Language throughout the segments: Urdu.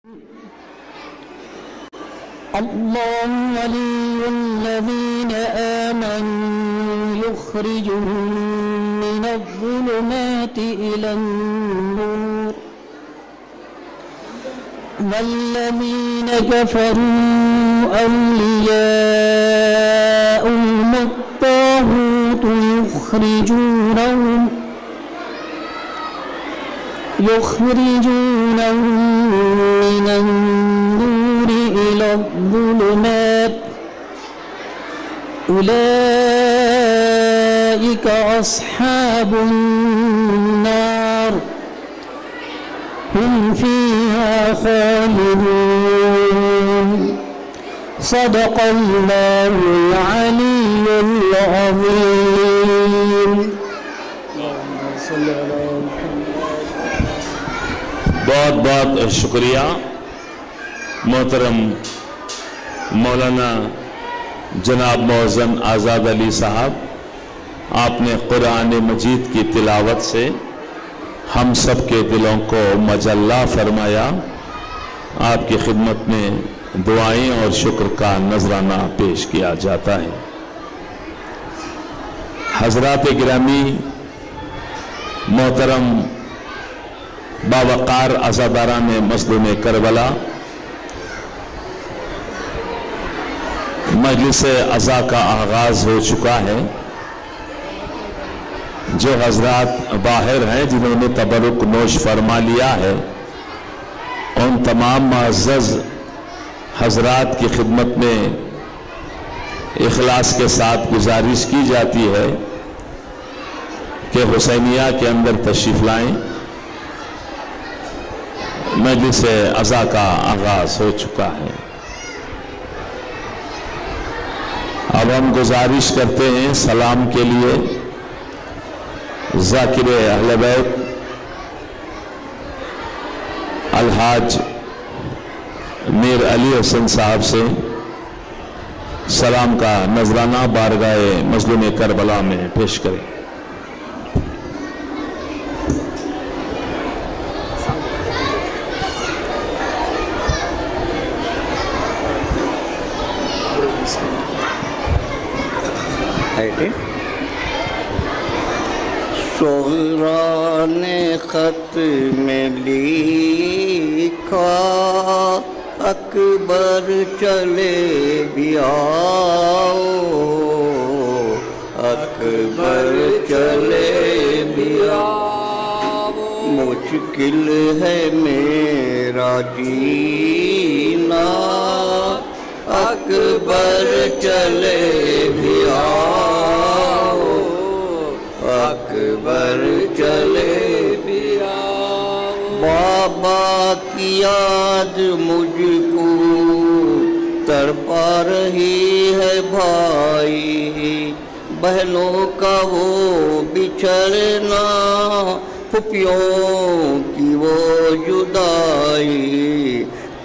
الله ولي الذين آمنوا يخرجهم من الظلمات إلى النور والذين كفروا أولياؤهم الطاغوت يخرجونهم من النور إلى الظلمات أولئك أصحاب النار هم فيها خالدون صدق الله العلي العظيم. بہت بہت شکریہ محترم مولانا جناب محسن آزاد علی صاحب، آپ نے قرآن مجید کی تلاوت سے ہم سب کے دلوں کو مجلہ فرمایا. آپ کی خدمت میں دعائیں اور شکر کا نذرانہ پیش کیا جاتا ہے. حضرات گرامی، محترم باوقار عزاداران مظلوم کربلا، مجلس عزا کا آغاز ہو چکا ہے. جو حضرات باہر ہیں جنہوں نے تبرک نوش فرما لیا ہے، ان تمام معزز حضرات کی خدمت میں اخلاص کے ساتھ گزارش کی جاتی ہے کہ حسینیہ کے اندر تشریف لائیں. مجلس عزا کا آغاز ہو چکا ہے. اب ہم گزارش کرتے ہیں سلام کے لیے ذاکر اہل بیت الحاج میر علی حسن صاحب سے سلام کا نذرانہ بارگاہ مظلوم کربلا میں پیش کریں. صغرا نے خط میں لکھا اکبر چلے بھی آؤ، اکبر چلے بھی آؤ، مشکل ہے میرا جینا، اکبر چلے بھی آؤ، اکبر چلے بھی آؤ. بابا کی یاد مجھ کو تڑپا رہی ہے بھائی، بہنوں کا وہ بچھڑنا، پھپھیوں کی وہ جدائی،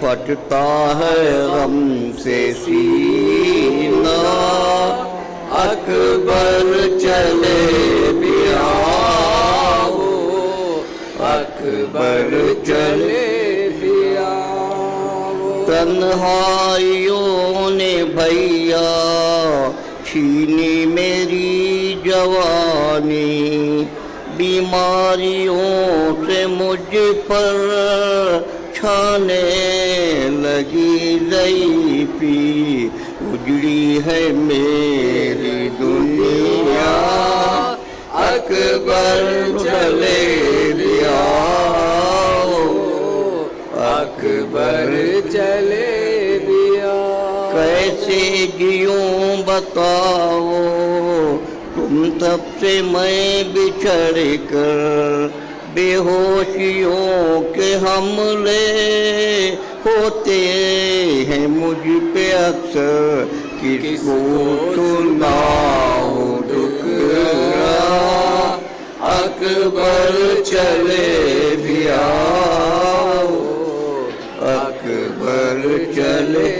پھٹتا ہے غم سے سینہ، اکبر چلے بھی آؤ، اکبر چلے بھی آؤ. تنہائیوں نے بھیا چھینی میری جوانی، بیماریوں سے مجھ پر چھانے لگی ضعیفی، اجڑی ہے میری دنیا، اکبر چلے بھی آؤ، اکبر چلے بھی آؤ. کیسے جیوں بتاؤ تم تب سے میں بچھڑ کر، بے ہوشیوں کے حملے ہوتے ہیں مجھ پہ اکثر، کس کو سناؤں ٹکرا، اکبر چلے بھی آؤ، اکبر چلے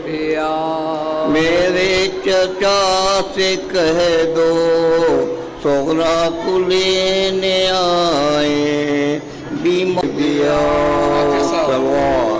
بھی آؤ. میرے چچا سے کہہ دو صغرا کو لینے آئے، بیمار دیا سوار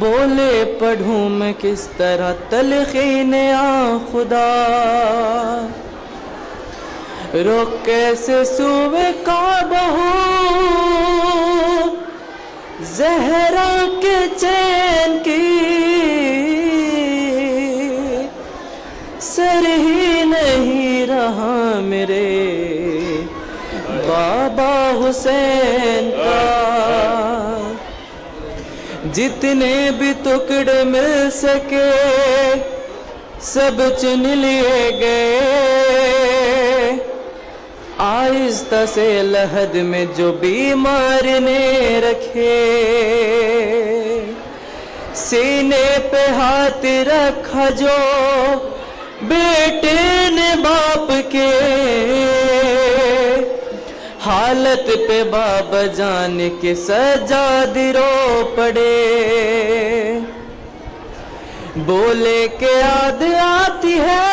بولے پڑھوں میں کس طرح تلقین آ خدا، رخ کیسے سوئے کعبہ ہوں زہرا کے چین کی، سر ہی نہیں رہا میرے بابا حسین کا، جتنے بھی ٹکڑے مل سکے سب چن لیے گئے، آہستہ سے لحد میں جو بیمار نے رکھے، سینے پہ ہاتھ رکھا جو بیٹے نے باپ کے، حالت پہ بابا جان کے سجاد رو پڑے، بولے کہ یاد آتی ہے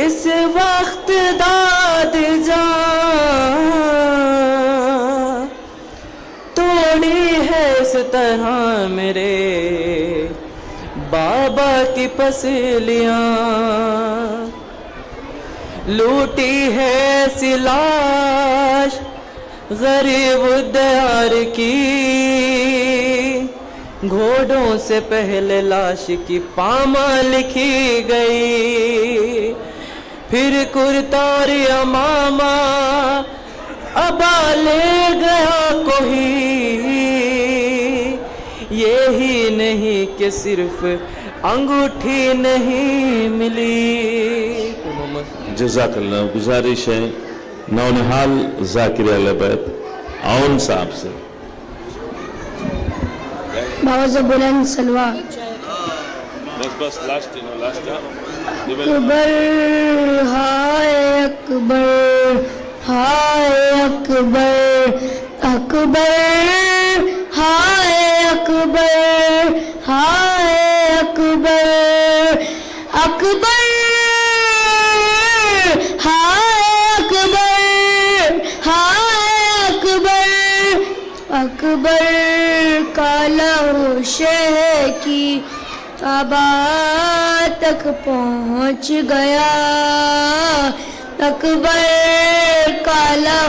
اس وقت داد جان، توڑی ہے اس طرح میرے بابا کی پسلیاں، لوٹی ہے ایسی لاش غریب دیار کی، گھوڑوں سے پہلے لاش کی پامال لکھی گئی، پھر کرتا اور امامہ ابا لے گیا کوئی، یہی نہیں کہ صرف انگوٹھی نہیں ملی۔ جزاک اللہ۔ گزارش ہے نونہال ذاکر اہل بیت عون صاحب سے باوز بلند سلوات۔ بس لاسٹ اکبر ہائے اکبر ہائے اکبر، اکبر ہائے اکبر ہائے اکبر، اکبر ہائے اکبر ہائے اکبر، اکبر کالا شہ کی آباد تک پہنچ گیا، اکبر کالا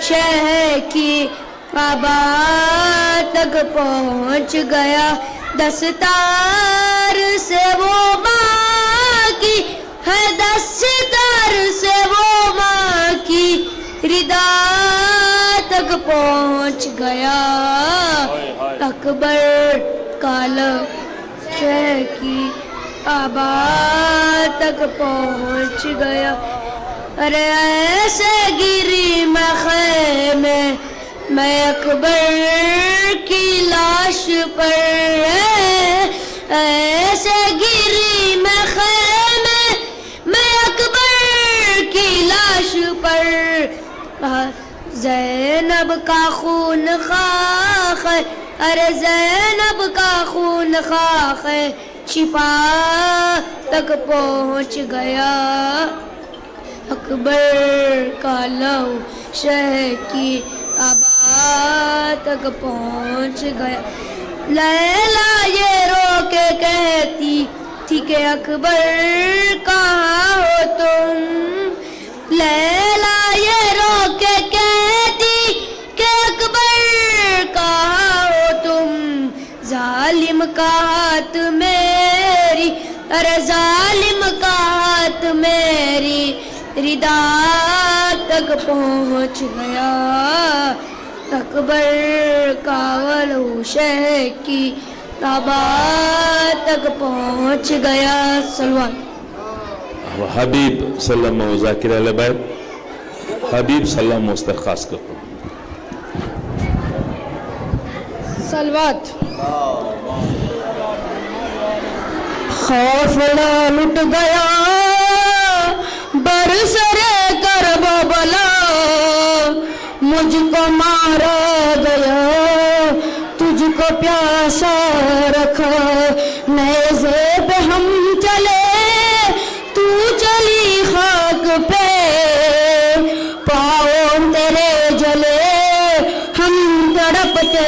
شہ کی آباد تک پہنچ گیا، دستار سے وہ ماں کی ہے، دستار سے وہ ماں کی ردا تک پہنچ گیا، اکبر کالا شہ کی آباد تک پہنچ گیا، ارے ایسے گری میں خیمے میں اکبر کی لاش پر، ایسے گری میں خیمے میں اکبر کی لاش پر، زینب کا خون خاک ہے، ارے زینب کا خون خاک ہے، شفا تک پہنچ گیا، اکبر کا لہو شہ کی آباد تک پہنچ گیا، لیلا یہ رو کے کہتی تھی کہ اکبر کہاں ہو تم، لیلا یہ رو کے کہتی کہ اکبر کہاں ہو تم، ظالم کا ہاتھ میری، ارے ظالم کا ہاتھ میری ردا تک پہنچ گیا، اکبر کا لہو شہ کی آباد تک پہنچ گیا، صلوات۔ حبیب صلی اللہ علیہ ذاکر اہل بیت، حبیب صلی اللہ علیہ مستخاص کرتا ہوں، صلوات۔ خوف لٹ گیا برسر کربلا، مجھ کو مارا گیا تجھ کو پیاسا رکھا، نیزے پہ ہم چلے تو چلی خاک پہ، پاؤں تیرے جلے ہم تڑپتے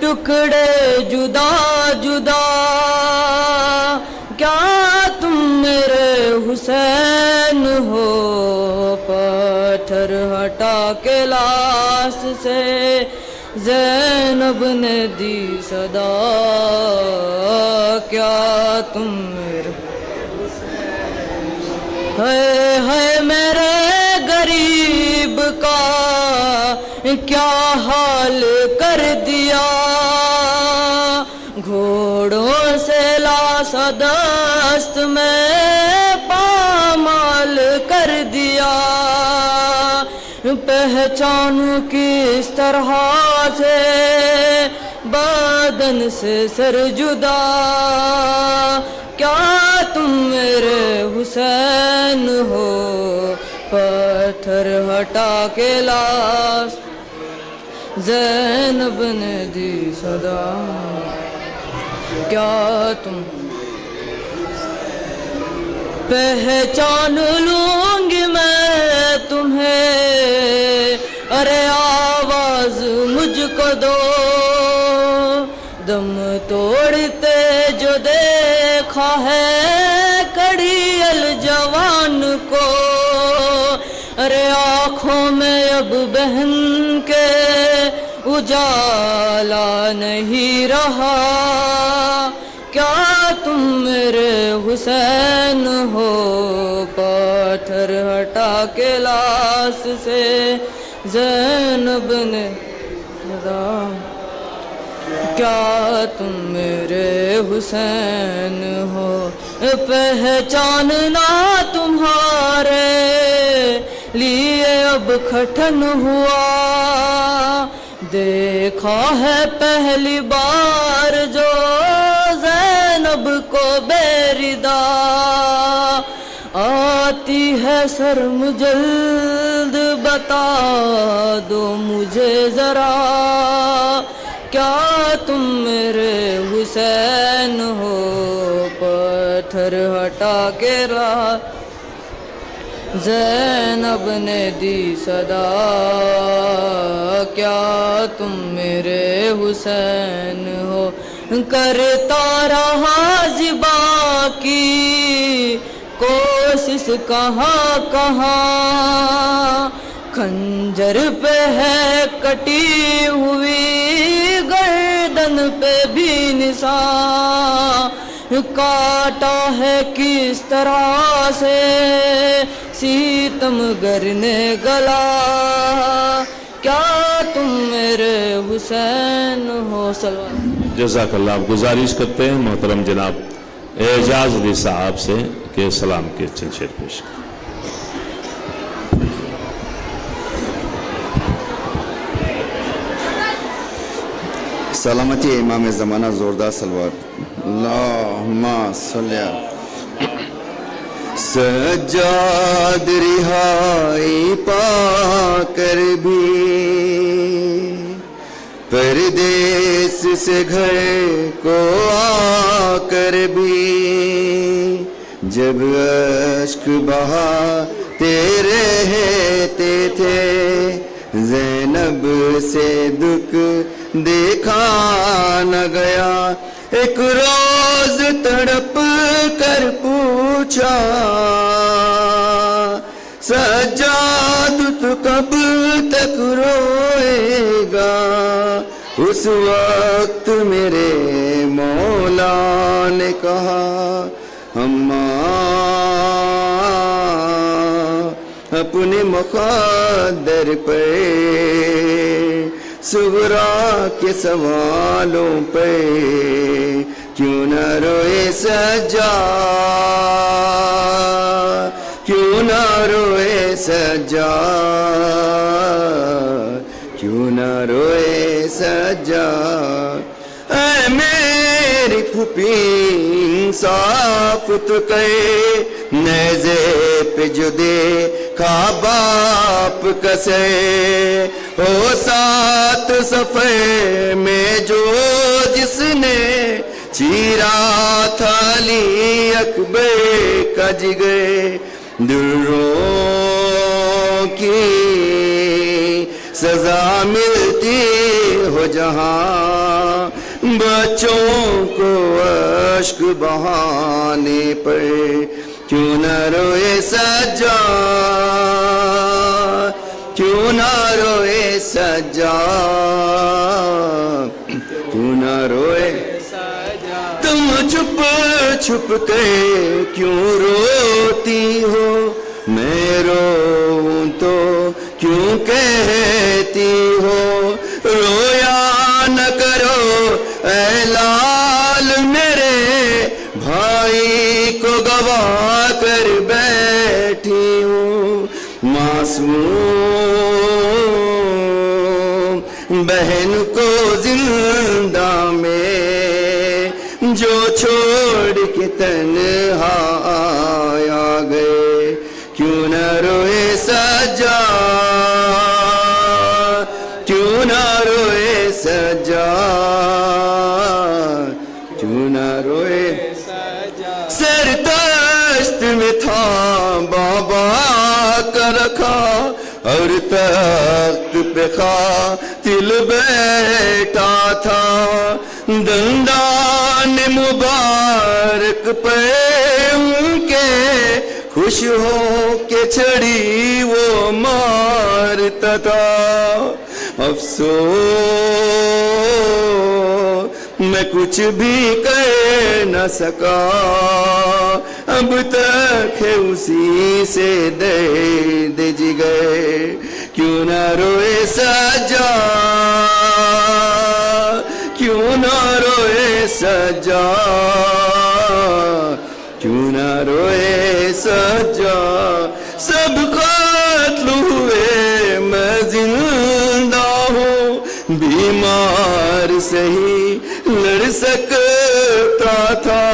ٹکڑے جدا جدا کیا تم میرے حسین ہو پتھر ہٹا کے لاش سے زینب نے دی صدا کیا تم میرے ہے میرے غریب کا کیا حال کر دیا گھوڑوں سے لاش دست میں پامال کر دیا پہچانوں کس طرح سے بدن سے سر جدا کیا تم میرے حسین ہو پتھر ہٹا کے لاش زینب نے دی صدا کیا تم پہچان لوں گی میں تمہیں ارے آواز مجھ کو دو دم توڑتے جو دیکھا ہے کڑی الجوان کو ارے آنکھوں میں اب بہن کے اجالا نہیں رہا کیا تم میرے حسین ہو پتھر ہٹا کے لاش سے زینب نے صدا کیا تم میرے حسین ہو پہچاننا تمہارے لیے اب کٹھن ہوا دیکھا ہے پہلی بار جو زینب کو بے ردا آتی ہے شرم جلد بتا دو مجھے ذرا کیا تم میرے حسین ہو پتھر ہٹا کے لاش زینب نے دی صدا کیا تم میرے حسین ہو کرتا رہا زبا کی کوشش کہاں کہاں خنجر پہ ہے کٹی ہوئی گردن پہ بھی نشان کاٹا ہے کس طرح سے سیتم گر نے گلا کیا تم میرے حسین ہو سلوات جزاک اللہ آپ گزارش کرتے ہیں محترم جناب اعجاز علی صاحب سے کہ سلام کے چند شعر پیش کریں سلامتی امام زمانہ زوردار سلوات اللہم صلی اللہ سجاد رہائی پا کر بھی پردیس سے گھر کو آ کر بھی جب اشک بہاتے رہتے تھے زینب سے دکھ دیکھا نہ گیا ایک روز تڑپ کر پوچھا سجاد تو کب تک روئے گا اس وقت میرے مولا نے کہا اپنے مقدر پر صغرا کے سوالوں پہ کیوں نہ روئے سجاد کیوں نہ روئے سجاد کیوں نہ روئے سجاد اے میری پھوپھی انصاف تو کہے نیزے پہ جو دیکھا باپ کسے ہو سات صفحے میں جو جس نے چیرا تھا علی اکبر کا جگر دروں کی سزا ملتی ہو جہاں بچوں کو اشک بہانے پر کیوں نہ روئے سجاد کیوں نہ روئے سجاد کیوں نہ روئے تم چھپ چھپ کے کیوں روتی ہو میں روؤں تو کیوں کہتی ہو رویا نہ کرو اے لال میرے بھائی کو گوا کر بیٹھی ہوں معصوم بہن کو زندہ میں جو چھوڑ کے تنہا آ گئے کیوں نہ روئے سجاد کیوں نہ روئے سجاد کیوں نہ روئے سر تشت میں تھا بابا کا رکھا اور تخت پہ قاتل بیٹھا تھا دندان مبارک پہ ان کے خوش ہو کے چھڑی وہ مارتا تھا افسوس میں کچھ بھی کہہ نہ سکا اب تک ہے اسی سے درد جگر کیوں نہ روئے سجاد کیوں نہ روئے سجاد کیوں نہ روئے سجاد سب قتل ہوئے میں زندہ ہوں بیمار سہی لڑ سکتا تھا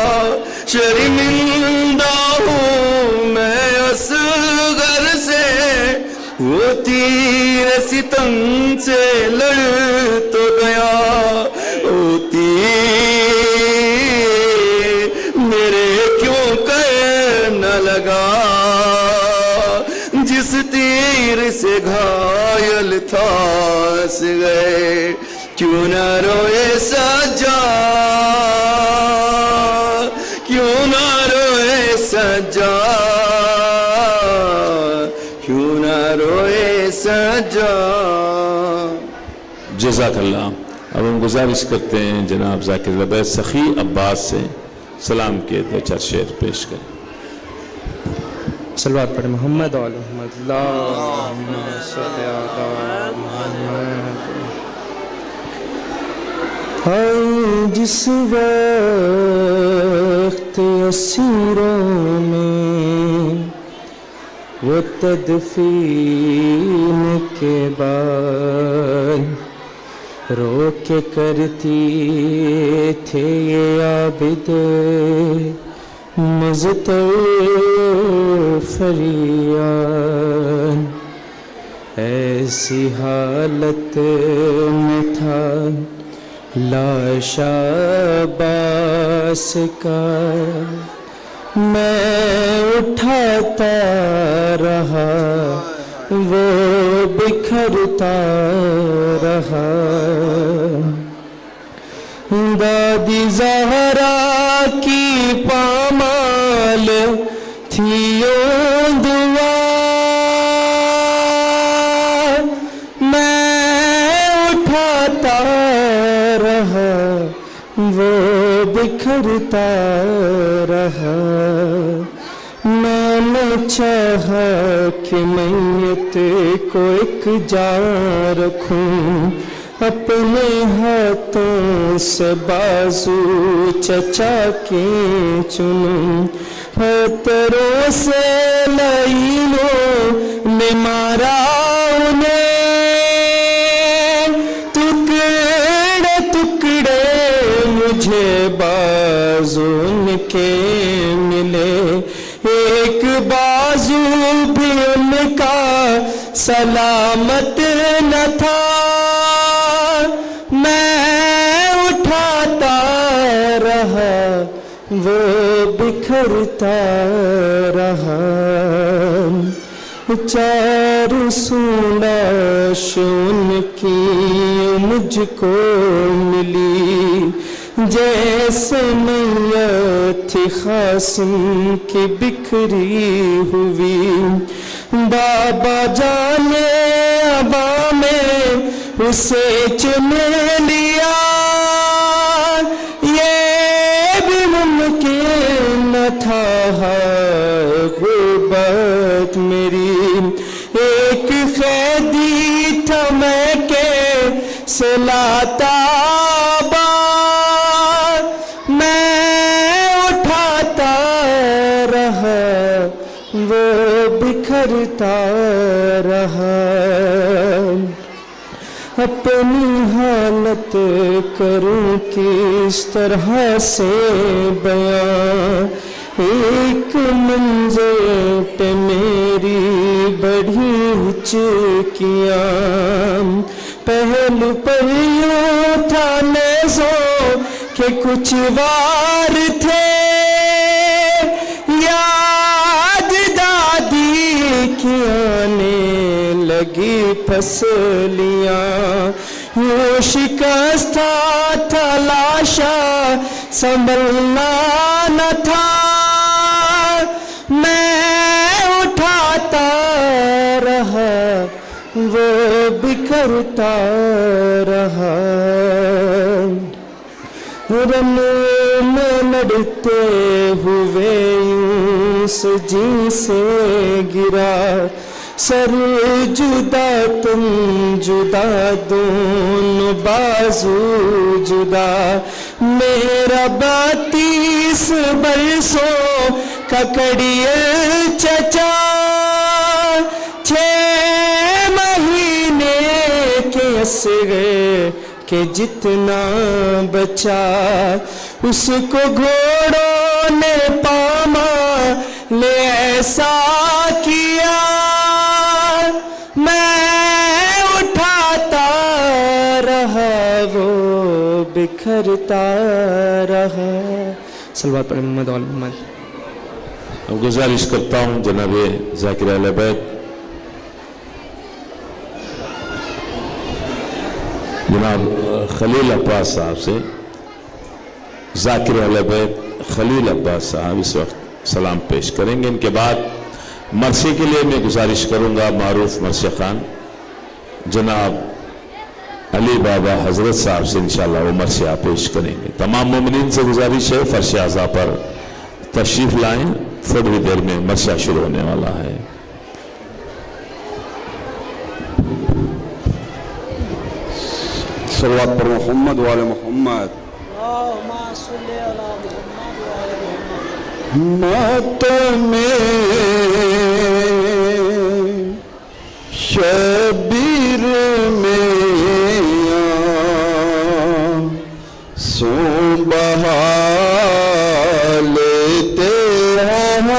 شرمندہ ہوں میں اصغر سے وہ تیر ستم سے لڑ تو گیا وہ تیر میرے کیوں کہ نہ لگا جس تیر سے گھائل تھا اس گئے کیوں نہ روئے سجاد کیوں نہ روئے سجاد کیوں نہ روئے سجاد جزاک اللہ. اب ہم گزارش کرتے ہیں جناب ذاکر لبید سخی عباس سے سلام کے دو چار شعر پیش کریں. صلوات پڑھیں محمد و آل محمد اللہم صلی علی محمد. جس وقت اسیروں میں وہ تدفین کے بعد رو کے کرتی تھے یہ عابد مزتر فریاد ایسی حالت میں تھا لاش عباس کا میں اٹھاتا رہا وہ بکھرتا رہا دادی زہرا کی پامال تھی یوں دعا میں اٹھاتا رہا وہ بکھرتا رہا میں نے چاہا کہ میت کو ایک جا رکھوں اپنے ہاتھوں سے بازو چچا کے چنوں ہتھروں سے لعینوں نے مارا انہیں ٹکڑے ٹکڑے مجھے بازو ان کے ملے ایک بازو بھی ان کا سلامت نہ تھا میں اٹھاتا رہا وہ بکھرتا رہا چار سولاش ان کی مجھ کو ملی، جیسے میت تھی خاصم کی بکھری ہوئی، بابا جانے ابا میں اسے چن لیا، یہ بھی ممکن نہ تھا غربت میری، ایک قیدی تھا میں کیسے لاتا بار، میں اٹھاتا رہا وہ بکھرتا رہا، اپنی حالت کروں کس طرح سے بیان، ایک منظر پہ میری بڑھی چکیاں، پہل پر یوں تھا نیزوں کہ کچھ وار تھے، یاد دادی کی آنے لگی پھسلیاں، یوں شکستہ تھا لاشا سنبھلنا نہ تھا، میں اٹھاتا رہا وہ بکھرتا رہا، رن میں لڑتے ہوئے یوں سجی سے گرا، سر جدا تم جدا دونوں بازو جدا، میرا 32 برسوں کا کڑیل چچا، 6 مہینے کے اصغر کہ جتنا بچا، اس کو گھوڑوں نے پاما لے ایسا کیا، میں اٹھاتا رہا وہ بکھرتا رہا۔ صلوات پڑھیں محمد وعلی محمد۔ اب گزارش کرتا ہوں جناب ذاکر اہل بیت جناب خلیل عباس صاحب سے، ذاکر اہل بیت خلیل عباس صاحب اس وقت سلام پیش کریں گے، ان کے بعد مرثی کے لیے میں گزارش کروں گا معروف مرثیہ خوان جناب علی بابا حضرت صاحب سے، انشاءاللہ وہ مرثیہ پیش کریں گے۔ تمام مومنین سے گزارش ہے فرش اعضاء پر تشریف لائیں، تھوڑی دیر میں مرثیہ شروع ہونے والا ہے۔ صلوات پر محمد وعلی محمد۔ ماتم شبیر میں سو بہا لیتے ہیں،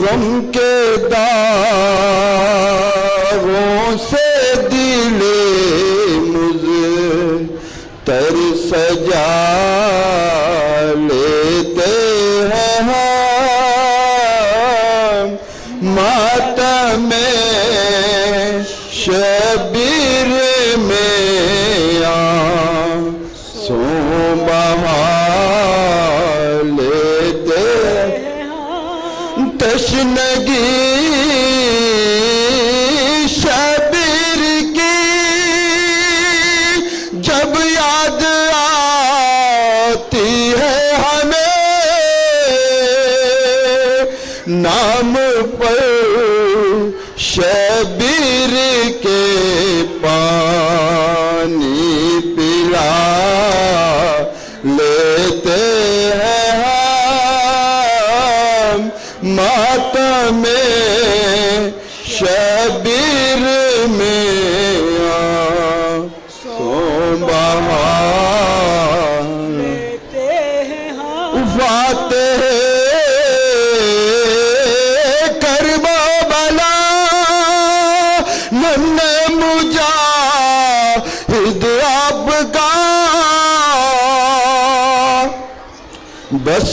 غم کے داغوں سے دل مضطر سجا لیتے ہیں، ماتم شبیر میں سو بہا لیتے ہیں، تشنگی شبیر کی جب یاد آتی ہے ہمیں، نام پر شبیر کے پانی پلا لیتے ہیں ہم، ماتم شبیر میں سو بہا لیتے ہیں ہم، فاتح بس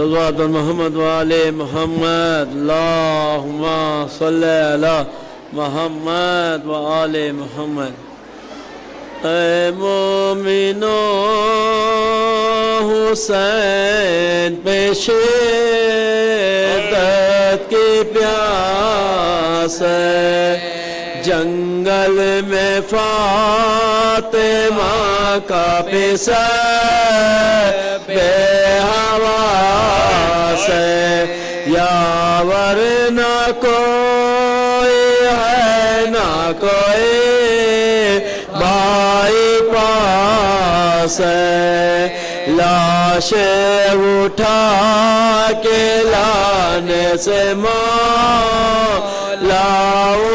صلوات محمد وآل محمد اللهم صل على محمد وآل محمد اے مومنو حسین پہ شدت کی پیاس ہے جنگل میں فاطمہ کا پسر بے حواس ہے یاور نہ کوئی ہے نہ کوئی بھائی پاس ہے لاش اٹھا کے لانے سے مولا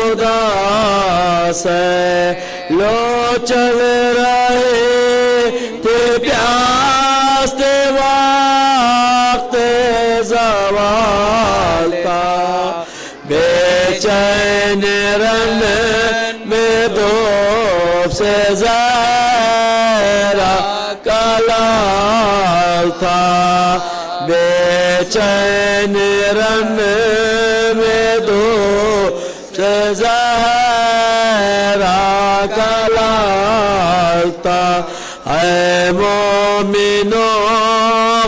اداس ہے لو چل رہے تھے پیاس تھے وقت زوال کا بے چین رن میں دوب سے زہرا کلال تھا بے چین رن میں دوب سے زہرا کلال تھا اے مومنو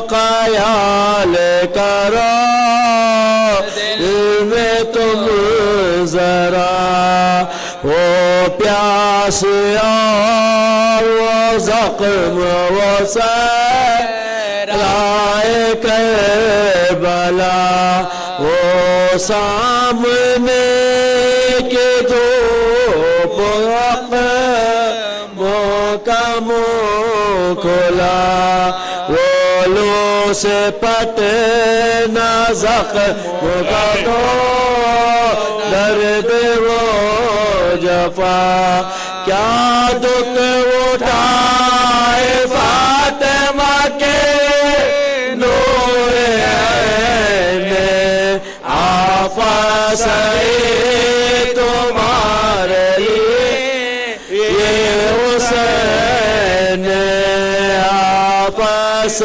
خیال کرو دل میں تم ذرا وہ پیاس اور وہ زخم وہ صحرائے کربلا وہ سامنے کے دھوپ منہ کھلا وہ لو سے پٹنا زخم کا تو درد وہ جفا کیا دکھ اٹھائے فاطمہ کے نور عین آفاس تمہارے لیے یہ حسین آفاس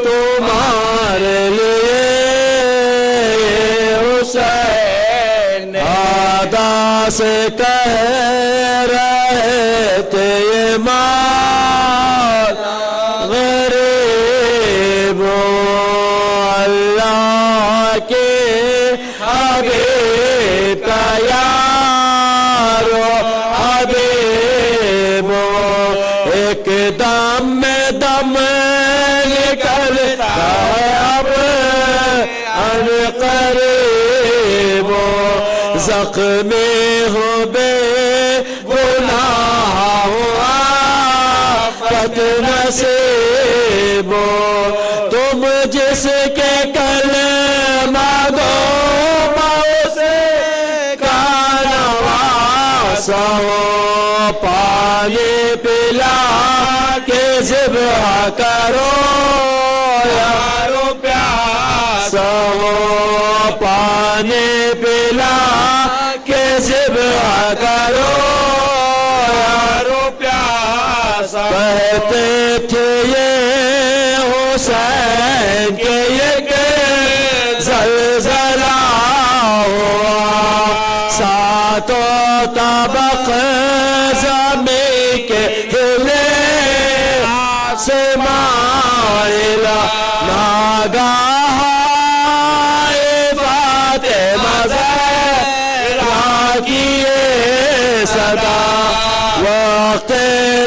تمہارے لیے یہ حسین آدھا سے کہہ رہے تھے یہ مال غریبوں اللہ کے حبیب کا یارو حبیبوں ایک دم میں دم نکلتا ہے اب ان قریبوں زخمی ہو بے گناہ ہو آفت نصیبوں تم جس کے کلمہ گو اسے کا نواسا ہو پانی پلا کے ذبح کرو یارو پیاسا ہو پانی پلا کے ذبح کرو یارو پیاسا کہتے تھے یہ حسین کے ایک زلزلہ ہوا ساتوں طبق زمین کے ہلے سے مائلہ ناگاہ فاطمہ زہرا کی صدا وقت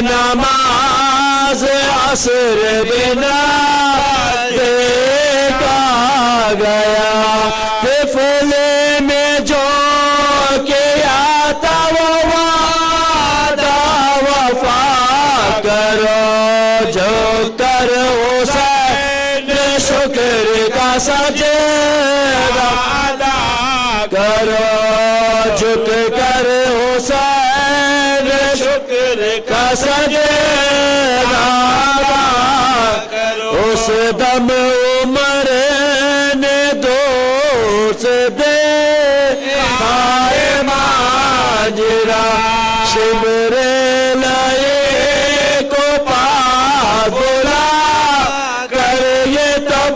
نماز عصر بنا دیکھا گیا طفل میں جو کیا تھا وہ وعدہ وفا کرو جو کر حسین شکر کا سجدہ ادا کرو جھک کر حسین شکر کا سجدہ ادا کرو اس دم عمر نے دور سے دیکھا ماجرا شمر لائے کو پاس بلا کر یہ تب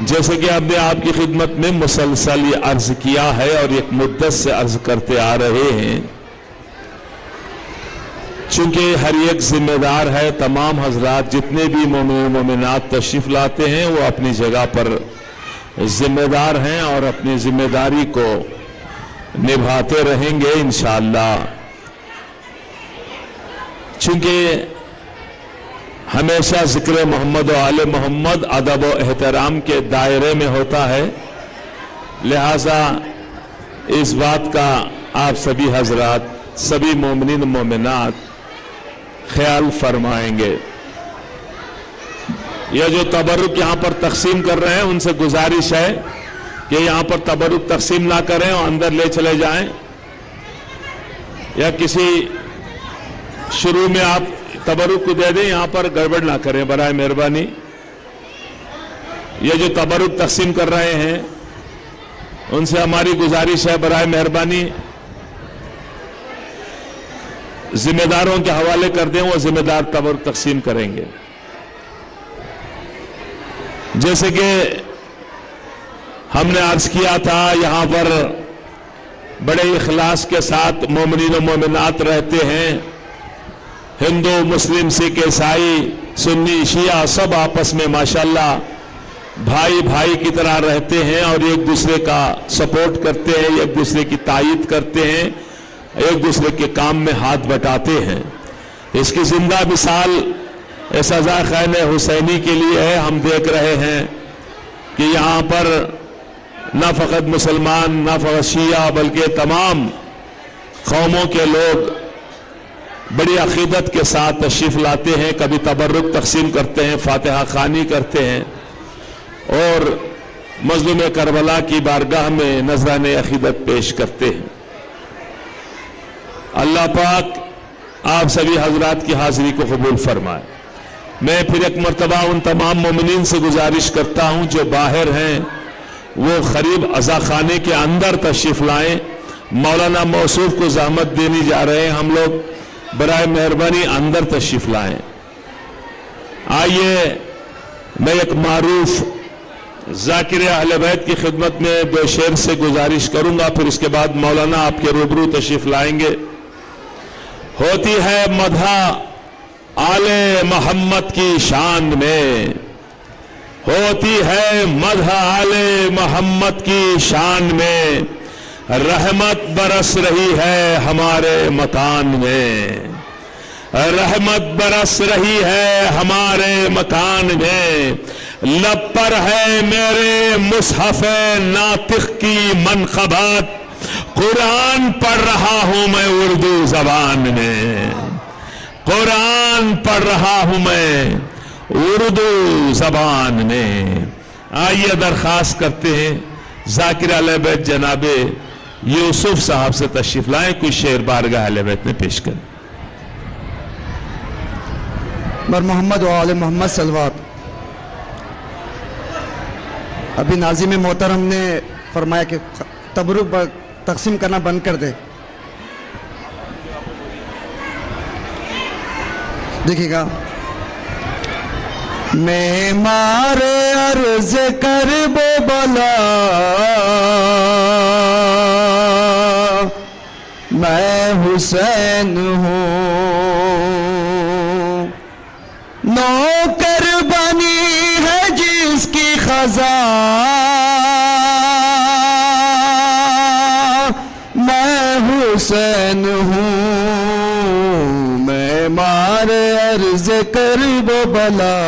جیسے کہ ہم نے آپ کی خدمت میں مسلسل یہ عرض کیا ہے اور ایک مدت سے عرض کرتے آ رہے ہیں، چونکہ ہر ایک ذمہ دار ہے، تمام حضرات جتنے بھی مومن مومنات تشریف لاتے ہیں وہ اپنی جگہ پر ذمہ دار ہیں اور اپنی ذمہ داری کو نبھاتے رہیں گے انشاءاللہ، چونکہ ہمیشہ ذکر محمد و آل محمد ادب و احترام کے دائرے میں ہوتا ہے، لہذا اس بات کا آپ سبھی حضرات، سبھی مومنین و مومنات خیال فرمائیں گے۔ یہ جو تبرک یہاں پر تقسیم کر رہے ہیں ان سے گزارش ہے کہ یہاں پر تبرک تقسیم نہ کریں اور اندر لے چلے جائیں، یا کسی شروع میں آپ تبرک کو دے دیں، یہاں پر گڑبڑ نہ کریں برائے مہربانی۔ یہ جو تبرک تقسیم کر رہے ہیں ان سے ہماری گزارش ہے برائے مہربانی ذمہ داروں کے حوالے کر دیں، وہ ذمہ دار تبرک تقسیم کریں گے۔ جیسے کہ ہم نے عرض کیا تھا، یہاں پر بڑے اخلاص کے ساتھ مومنین و مومنات رہتے ہیں، ہندو مسلم سکھ عیسائی سنی شیعہ سب آپس میں ماشاءاللہ بھائی بھائی کی طرح رہتے ہیں اور ایک دوسرے کا سپورٹ کرتے ہیں، ایک دوسرے کی تائید کرتے ہیں، ایک دوسرے کے کام میں ہاتھ بٹاتے ہیں۔ اس کی زندہ مثال سزا خان حسینی کے لیے ہے۔ ہم دیکھ رہے ہیں کہ یہاں پر نہ فقط مسلمان، نہ فقط شیعہ، بلکہ تمام قوموں کے لوگ بڑی عقیدت کے ساتھ تشریف لاتے ہیں، کبھی تبرک تقسیم کرتے ہیں، فاتحہ خوانی کرتے ہیں اور مظلوم کربلا کی بارگاہ میں نذران عقیدت پیش کرتے ہیں۔ اللہ پاک آپ سبھی حضرات کی حاضری کو قبول فرمائے۔ میں پھر ایک مرتبہ ان تمام مومنین سے گزارش کرتا ہوں جو باہر ہیں وہ قریب عزاخانے کے اندر تشریف لائیں۔ مولانا موصوف کو زحمت دینی جا رہے ہیں ہم لوگ، برائے مہربانی اندر تشریف لائیں۔ آئیے میں ایک معروف ذاکر اہل بیت کی خدمت میں دو شعر سے گزارش کروں گا، پھر اس کے بعد مولانا آپ کے روبرو تشریف لائیں گے۔ ہوتی ہے مدح آل محمد کی شان میں، ہوتی ہے مدح آل محمد کی شان میں، رحمت برس رہی ہے ہمارے مکان میں، رحمت برس رہی ہے ہمارے مکان میں، لب پر ہے میرے مصحف ناطق کی منقبت، قرآن پڑھ رہا ہوں میں اردو زبان میں، قرآن پڑھ رہا ہوں میں اردو زبان میں۔ آئیے درخواست کرتے ہیں ذاکر اہل بیت جناب یوسف صاحب سے تشریف لائیں، کوئی شعر بارگاہ اہل بیت میں پیش کریں۔ بر محمد و آل محمد صلوات۔ ابھی ناظم محترم نے فرمایا کہ تبرک تقسیم کرنا بند کر دے۔ دیکھیے گا، معمار عرض کرب و بلا، میں حسین ہوں، نوکر بنی ہے جس کی خزاں، میں حسین ہوں، معمار عرض کرب و بلا،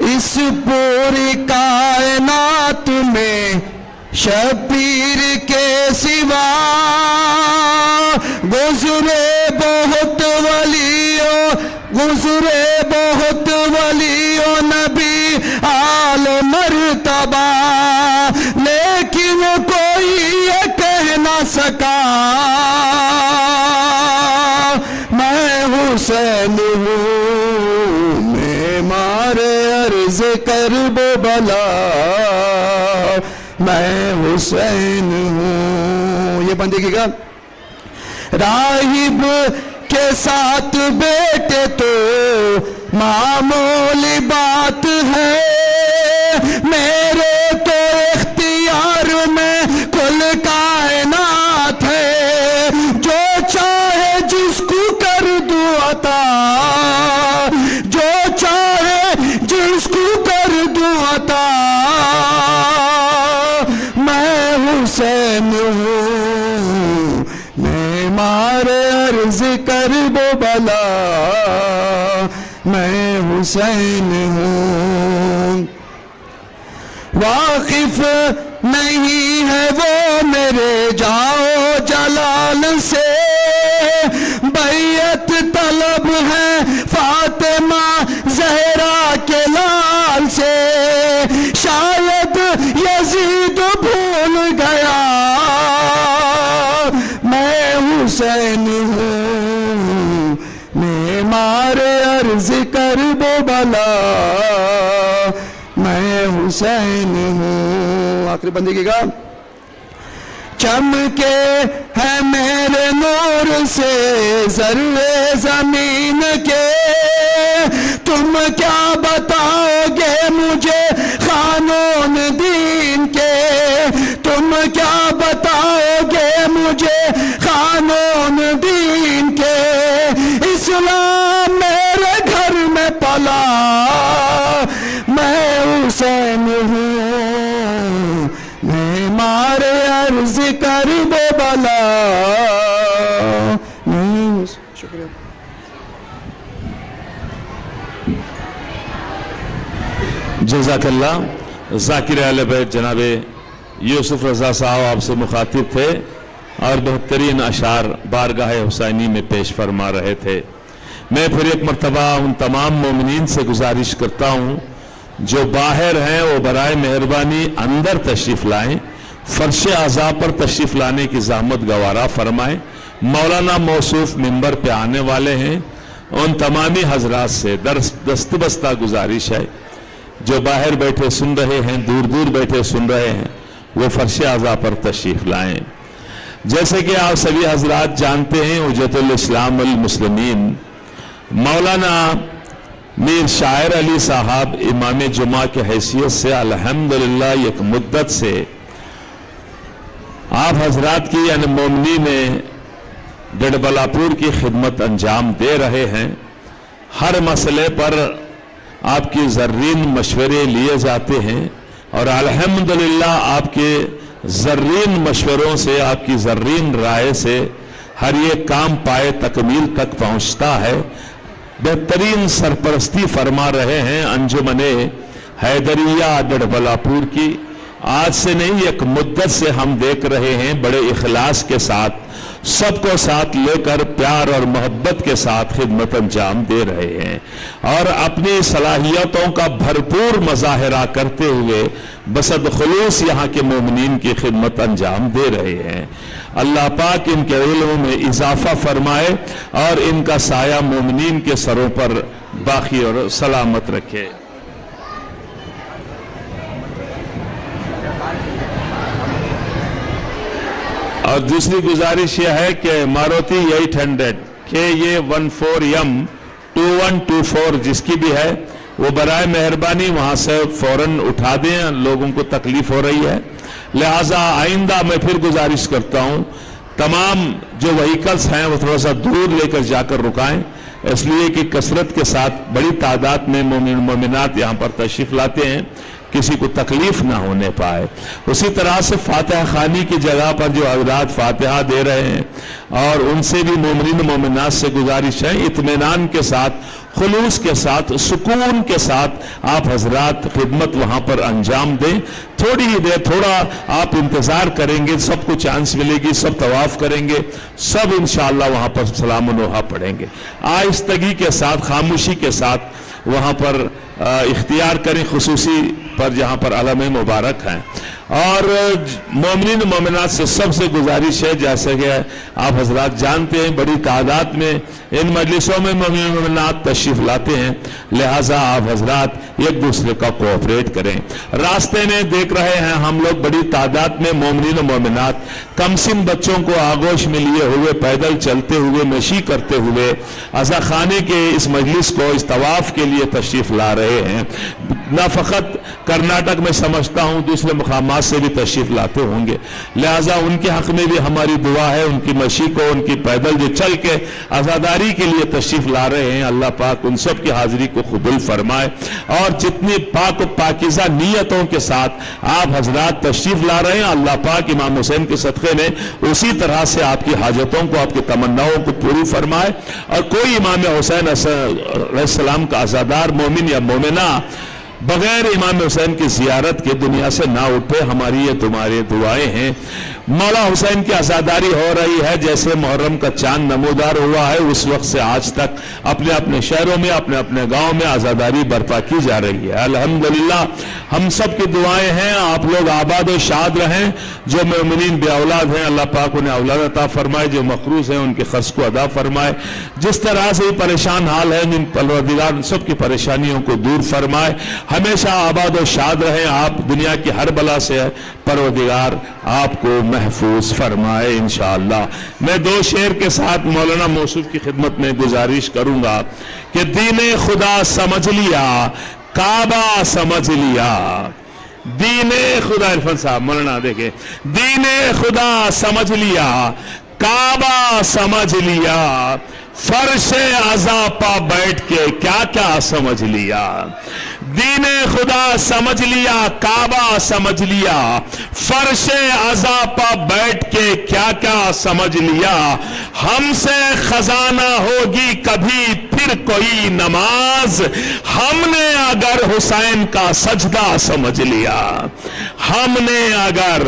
اس پوری کائنات میں شبیر کے سوا گزرے بہت ولیوں، گزرے بہت ولیوں نبی آل مرتبہ، لیکن کوئی یہ کہہ نہ سکا میں حسین ہوں، معمار عرض کرب و بلا، میں حسین ہوں۔ یہ بندگی کا راہب کے ساتھ بیٹے تو معمولی بات ہے، میرے تو اختیار میں کل کائنات ہے، جو چاہے جس کو کر دوں عطا، جو چاہے جس کو کر دوں عطا، میں حسین ہوں معمار عرض کرب و بلا، میں حسین ہوں۔ واقف نہیں ہے وہ میرے جاؤ جلال سے، بیعت طلب ہے فاطمہ زہرا کے لال سے، شاید یزید بھول گیا میں حسین ہوں معمار عرض کرب و بلا، میں حسین ہوں۔ آخری بندگی کا چمکے ہے میرے نور سے ذرے زمین کے، تم کیا بتاؤ گے مجھے قانون دین کے، تم کیا بتاؤ گے مجھے قانون دین کے، اسلام میرے گھر میں پلا، میں حسین ہوں معمار عرض کرب و بلا۔ شکریہ۔ جزاک اللہ۔ ذاکر اہل بیت جناب یوسف رضا صاحب آپ سے مخاطب تھے اور بہترین اشعار بارگاہ حسینی میں پیش فرما رہے تھے۔ میں پھر ایک مرتبہ ان تمام مومنین سے گزارش کرتا ہوں جو باہر ہیں وہ برائے مہربانی اندر تشریف لائیں، فرش اعضاء پر تشریف لانے کی زحمت گوارا فرمائیں۔ مولانا موصوف منبر پہ آنے والے ہیں، ان تمامی حضرات سے دست بستہ گزارش ہے جو باہر بیٹھے سن رہے ہیں، دور دور بیٹھے سن رہے ہیں، وہ فرش اعضاء پر تشریف لائیں۔ جیسے کہ آپ سبھی حضرات جانتے ہیں، حجت الاسلام والمسلمین مولانا میر شاعر علی صاحب امام جمعہ کی حیثیت سے الحمدللہ ایک مدت سے آپ حضرات کی یعنی مومنی میں ڈڈبلاپور کی خدمت انجام دے رہے ہیں۔ ہر مسئلے پر آپ کی زرین مشورے لیے جاتے ہیں اور الحمدللہ آپ کے زرین مشوروں سے، آپ کی زرین رائے سے ہر ایک کام پائے تکمیل تک پہنچتا ہے۔ بہترین سرپرستی فرما رہے ہیں انجمن حیدریہ ڈڈبلاپور کی۔ آج سے نہیں، ایک مدت سے ہم دیکھ رہے ہیں بڑے اخلاص کے ساتھ سب کو ساتھ لے کر پیار اور محبت کے ساتھ خدمت انجام دے رہے ہیں اور اپنی صلاحیتوں کا بھرپور مظاہرہ کرتے ہوئے بصد خلوص یہاں کے مومنین کی خدمت انجام دے رہے ہیں۔ اللہ پاک ان کے علم میں اضافہ فرمائے اور ان کا سایہ مومنین کے سروں پر باقی اور سلامت رکھے۔ اور دوسری گزارش یہ ہے کہ ماروتی 800 KA14M 2124 جس کی بھی ہے وہ برائے مہربانی وہاں سے فوراً اٹھا دیں، لوگوں کو تکلیف ہو رہی ہے۔ لہٰذا آئندہ میں پھر گزارش کرتا ہوں تمام جو وہیکلز ہیں وہ تھوڑا سا دور لے کر جا کر رکائیں، اس لیے کہ کثرت کے ساتھ بڑی تعداد میں مومن مومنات یہاں پر تشریف لاتے ہیں، کسی کو تکلیف نہ ہونے پائے۔ اسی طرح سے فاتحہ خوانی کی جگہ پر جو حضرات فاتحہ دے رہے ہیں اور ان سے بھی مومنین مومنات سے گزارش ہے اطمینان کے ساتھ، خلوص کے ساتھ، سکون کے ساتھ آپ حضرات خدمت وہاں پر انجام دیں۔ تھوڑی ہی دیر تھوڑا آپ انتظار کریں گے، سب کو چانس ملے گی، سب طواف کریں گے، سب انشاءاللہ وہاں پر سلام و نوحہ پڑھیں گے۔ آہستگی کے ساتھ، خاموشی کے ساتھ وہاں پر اختیار کریں، خصوصی پر جہاں پر علم مبارک ہیں. اور مومنین و مومنات سے سب سے گزارش ہے، جیسے کہ آپ حضرات جانتے ہیں بڑی تعداد میں ان مجلسوں میں مومنین و مومنات تشریف لاتے ہیں، لہٰذا آپ حضرات ایک دوسرے کا کوآپریٹ کریں. راستے میں دیکھ رہے ہیں ہم لوگ بڑی تعداد میں مومنین و مومنات کم سن بچوں کو آغوش میں لیے ہوئے پیدل چلتے ہوئے مشی کرتے ہوئے عزا خانے کے اس مجلس کو اس طواف کے لیے تشریف لا رہے ہیں. نہ فقط کرناٹک میں سمجھتا ہوں دوسرے مقامات سے بھی تشریف لاتے ہوں گے، لہٰذا ان کے حق میں بھی ہماری دعا ہے. ان کی مشی کو، ان کی پیدل جو چل کے عزاداری کے لیے تشریف لا رہے ہیں، اللہ پاک ان سب کی حاضری کو قبول فرمائے. اور جتنی پاک و پاکیزہ نیتوں کے ساتھ آپ حضرات تشریف لا رہے ہیں، اللہ پاک امام حسین کے صدقے میں اسی طرح سے آپ کی حاجتوں کو، آپ کی تمناؤں کو پوری فرمائے. اور کوئی امام حسین علیہ السلام کا عزادار مومن یا مومنہ بغیر امام حسین کی زیارت کے دنیا سے نہ اٹھے. ہماری یہ تمہاری دعائیں ہیں. مولا حسین کی عزاداری ہو رہی ہے، جیسے محرم کا چاند نمودار ہوا ہے اس وقت سے آج تک اپنے اپنے شہروں میں، اپنے اپنے گاؤں میں عزاداری برپا کی جا رہی ہے. الحمدللہ ہم سب کی دعائیں ہیں آپ لوگ آباد و شاد رہیں. جو مومنین بے اولاد ہیں اللہ پاک انہیں اولاد عطا فرمائے، جو مقروض ہیں ان کے قرض کو ادا فرمائے. جس طرح سے پریشان حال ہے ان پروردگار ان سب کی پریشانیوں کو دور فرمائے. ہمیشہ آباد و شاد رہیں. آپ دنیا کی ہر بلا سے پروردگار آپ کو محفوظ فرمائے انشاءاللہ. میں دو شعر کے ساتھ مولانا موصوف کی خدمت میں گزارش کروں گا کہ دین خدا سمجھ لیا، کعبہ سمجھ لیا. دین خدا، عرفان صاحب مولانا دیکھیں، دین خدا سمجھ لیا، کعبہ سمجھ لیا، فرش عزا پا بیٹھ کے کیا کیا سمجھ لیا. دین خدا سمجھ لیا، کعبہ سمجھ لیا، فرش عزا پا بیٹھ کے کیا کیا سمجھ لیا. ہم سے خزانہ ہوگی کبھی پھر کوئی نماز، ہم نے اگر حسین کا سجدہ سمجھ لیا. ہم نے اگر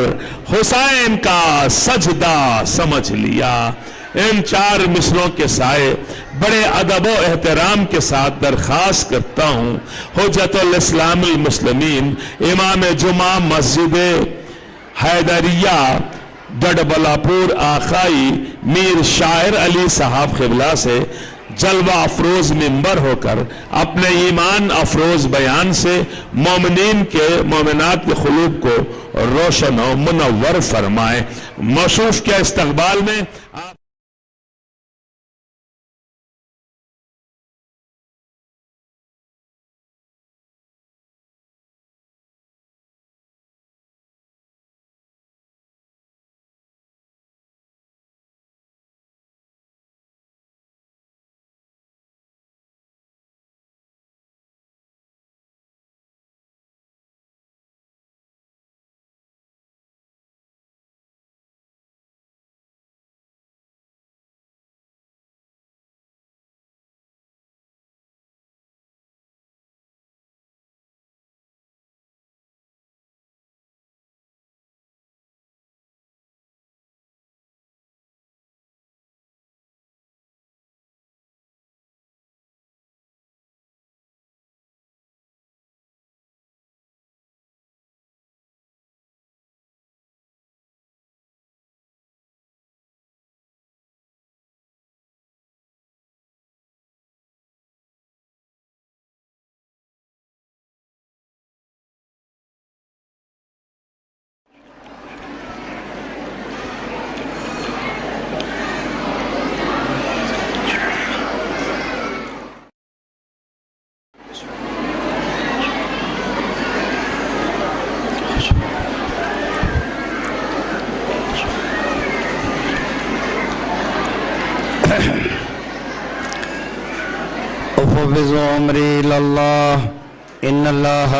حسین کا سجدہ سمجھ لیا. ان چار مصروں کے سائے بڑے ادب و احترام کے ساتھ درخواست کرتا ہوں حجت الاسلام المسلمین امام جمعہ مسجد حیدریہ ڈڈبلاپور آخائی میر شاعر علی صاحب قبلہ سے جلوہ افروز منبر ہو کر اپنے ایمان افروز بیان سے مومنین کے مومنات کے قلوب کو روشن و منور فرمائے. موصوف کے استقبال میں أفوض أمري إلى الله إن الله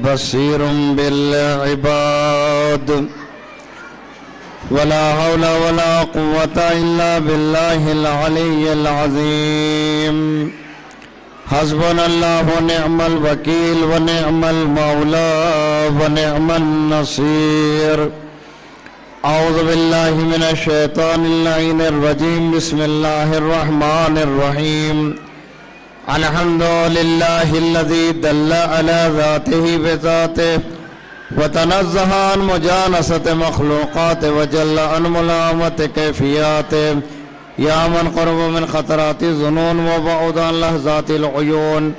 بصير بالعباد ولا حول ولا قوة إلا بالله العلي العظيم حسبنا الله ونعم الوكيل ونعم المولى ونعم النصير أعوذ بالله من الشيطان اللعين الرجيم بسم الله الرحمن الرحيم الحمد لله الذي دل على ذاته بذاته وتنزه عن مجانسة مخلوقات وجل عن ملامة كيفياته يا من قرب من خطرات الظنون وبعد عن لحظات العيون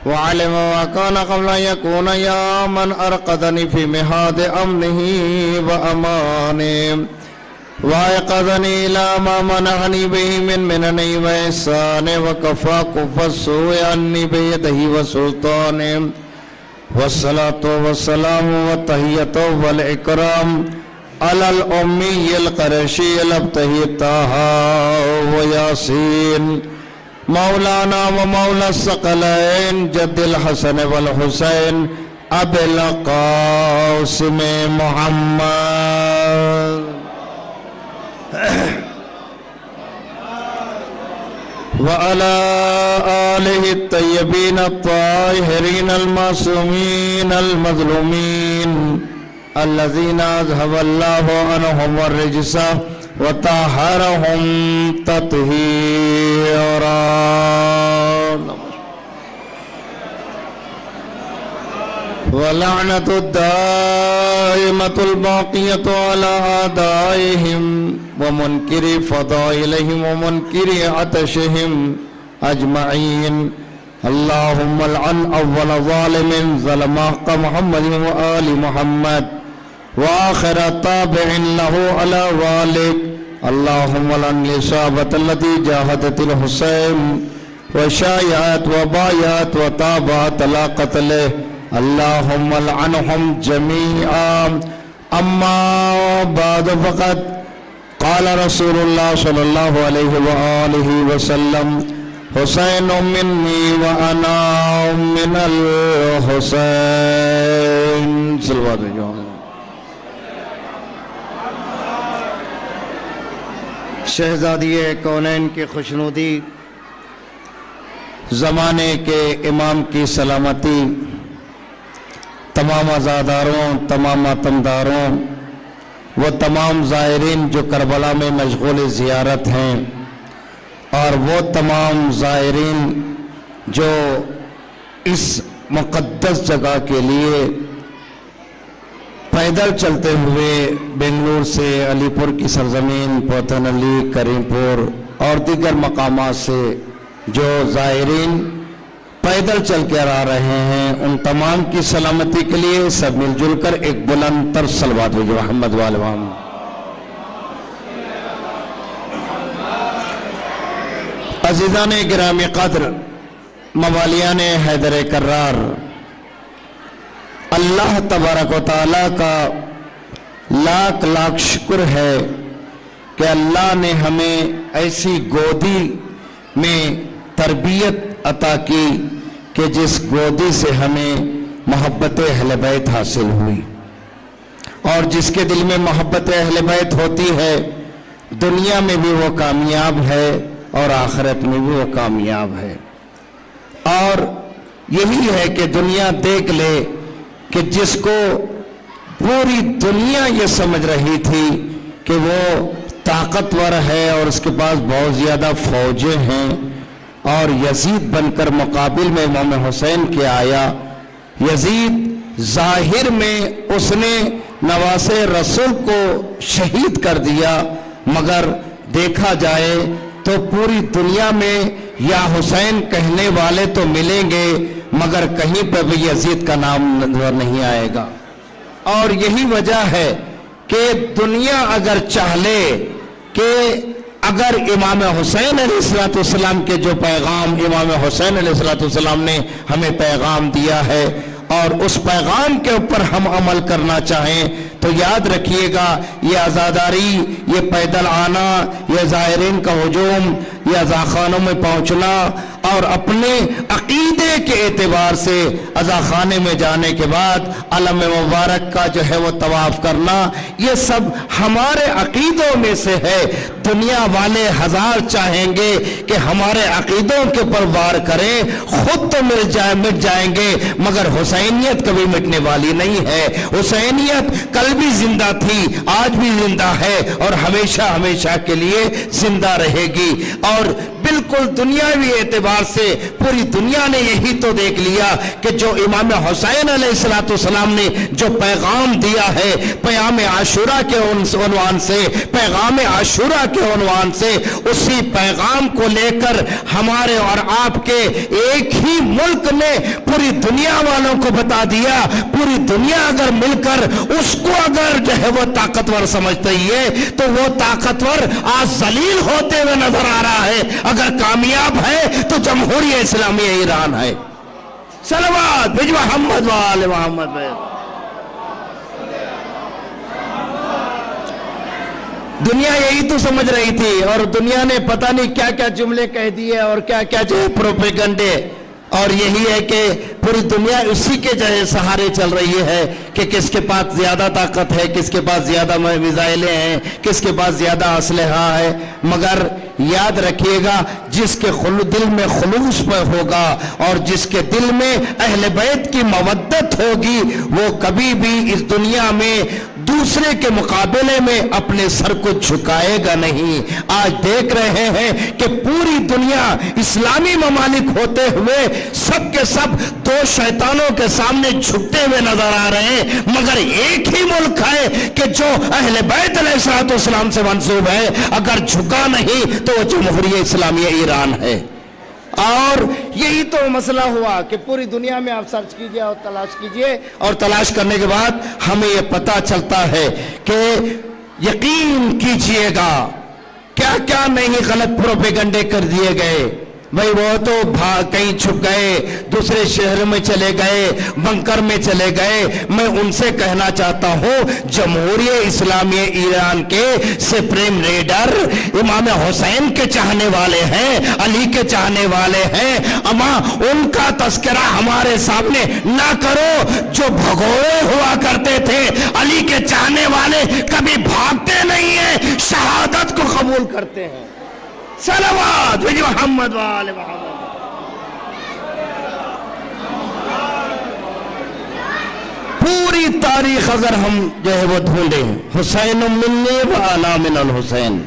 وعلم ما كان قبل أن يكون يا من أرقدني في مهاد أمنه وأمانه وأيقظني إلى ما منعني به من مننه وإحسانه وكفى كف السوء عني بيده وسلطانه والصلاة والسلام والتحية والإكرام على الأمي القرشي الأبتهي طه وياسين مولانا ومولى الثقلين جد الحسن والحسين أبي القاسم محمد وعلى آله الطيبين الطاهرين المعصومين المظلومين الذين أذهب الله عنهم الرجس وطهرهم تطهيرا ولعنة الدائمة الباقية على أعدائهم ومنكر فضائلهم ومنكر عطشهم أجمعين اللهم لعن أول ظالم ظلم حق محمد وآل محمد وآخر تابع له على ذلك اللهم لعن الإصابة التي جاهدت الحسين وشايعت وبايعت وتابعت على قتله اللهم لعنهم جميعا أما بعد فقد قال رسول الله صلى الله عليه وآله وسلم حسين مني وأنا من الحسين صلوات الله شہزادی کونین کی خوشنودی زمانے کے امام کی سلامتی تمام عزاداروں تمام ماتمداروں وہ تمام زائرین جو کربلا میں مشغول زیارت ہیں اور وہ تمام زائرین جو اس مقدس جگہ کے لیے پیدل چلتے ہوئے بنگلور سے علی پور کی سرزمین پوتن علی کریم پور اور دیگر مقامات سے جو زائرین پیدل چل کر آ رہے ہیں ان تمام کی سلامتی کے لیے سب مل جل کر ایک بلند تر صلوات بھیجو محمد وآل محمد عزیزان گرامی قدر موالیان حیدر کرار اللہ تبارک و تعالیٰ کا لاکھ لاکھ شکر ہے کہ اللہ نے ہمیں ایسی گودی میں تربیت عطا کی کہ جس گودی سے ہمیں محبت اہل بیت حاصل ہوئی اور جس کے دل میں محبت اہل بیت ہوتی ہے دنیا میں بھی وہ کامیاب ہے اور آخرت میں بھی وہ کامیاب ہے اور یہی ہے کہ دنیا دیکھ لے کہ جس کو پوری دنیا یہ سمجھ رہی تھی کہ وہ طاقتور ہے اور اس کے پاس بہت زیادہ فوجیں ہیں اور یزید بن کر مقابل میں امام حسین کے آیا یزید ظاہر میں اس نے نواز رسول کو شہید کر دیا مگر دیکھا جائے تو پوری دنیا میں یا حسین کہنے والے تو ملیں گے مگر کہیں پہ بھی یزید کا نام نظر نہیں آئے گا اور یہی وجہ ہے کہ دنیا اگر چاہے کہ اگر امام حسین علیہ السلام کے جو پیغام امام حسین علیہ السلام نے ہمیں پیغام دیا ہے اور اس پیغام کے اوپر ہم عمل کرنا چاہیں تو یاد رکھیے گا یہ عزاداری یہ پیدل آنا یہ زائرین کا ہجوم یہ عزاخانوں میں پہنچنا اور اپنے عقیدے کے اعتبار سے عزاخانے میں جانے کے بعد علم مبارک کا جو ہے وہ طواف کرنا یہ سب ہمارے عقیدوں میں سے ہے دنیا والے ہزار چاہیں گے کہ ہمارے عقیدوں کے اوپر وار کریں خود تو مٹ جائیں گے مگر حسینیت کبھی مٹنے والی نہیں ہے حسینیت کل بھی زندہ تھی آج بھی زندہ ہے اور ہمیشہ ہمیشہ کے لیے زندہ رہے گی اور بالکل دنیاوی اعتبار سے پوری دنیا نے یہی تو دیکھ لیا کہ جو امام حسین علیہ السلام نے جو پیغام دیا ہے پیام عاشورہ کے عنوان سے، پیغام عاشورہ کے عنوان سے، اسی پیغام کو لے کر ہمارے اور آپ کے ایک ہی ملک نے پوری دنیا والوں کو بتا دیا. پوری دنیا اگر مل کر اس کو اگر جو ہے وہ طاقتور سمجھتے ہی ہے تو وہ طاقتور آج ذلیل ہوتے ہوئے نظر آ رہا ہے. اگر کامیاب ہے تو جمہوریہ اسلامیہ ایران ہے. صلوات بھیج محمد وآل محمد. دنیا یہی تو سمجھ رہی تھی اور دنیا نے پتہ نہیں کیا کیا جملے کہہ دیے اور کیا کیا جو ہے پروپیگنڈے، اور یہی ہے کہ پوری دنیا اسی کے جو ہے سہارے چل رہی ہے کہ کس کے پاس زیادہ طاقت ہے، کس کے پاس زیادہ میزائلیں ہیں، کس کے پاس زیادہ اسلحہ ہے. مگر یاد رکھیے گا جس کے دل میں خلوص پہ ہوگا اور جس کے دل میں اہل بیت کی مودت ہوگی وہ کبھی بھی اس دنیا میں دوسرے کے مقابلے میں اپنے سر کو جھکائے گا نہیں. آج دیکھ رہے ہیں کہ پوری دنیا اسلامی ممالک ہوتے ہوئے سب کے سب دو شیطانوں کے سامنے جھکتے ہوئے نظر آ رہے ہیں، مگر ایک ہی ملک ہے کہ جو اہل بیت علیہ السلام سے منسوب ہے، اگر جھکا نہیں تو وہ جمہوریہ اسلامیہ ایران ہے. اور یہی تو مسئلہ ہوا کہ پوری دنیا میں آپ سرچ کیجئے اور تلاش کیجئے، اور تلاش کرنے کے بعد ہمیں یہ پتہ چلتا ہے کہ یقین کیجئے گا کیا کیا نہیں غلط پروپیگنڈے کر دیے گئے. بھئی وہ تو کہیں چھپ گئے، دوسرے شہر میں چلے گئے، بنکر میں چلے گئے. میں ان سے کہنا چاہتا ہوں جمہوریہ اسلامیہ ایران کے سپریم لیڈر امام حسین کے چاہنے والے ہیں، علی کے چاہنے والے ہیں، اما ان کا تذکرہ ہمارے سامنے نہ کرو. جو بھگوڑے ہوا کرتے تھے علی کے چاہنے والے کبھی بھاگتے نہیں ہیں، شہادت کو قبول کرتے ہیں. صلوات بھیج محمد وآل محمد. پوری تاریخ اگر ہم جو ہے وہ ڈھونڈیں، حسین منی و انا من الحسین،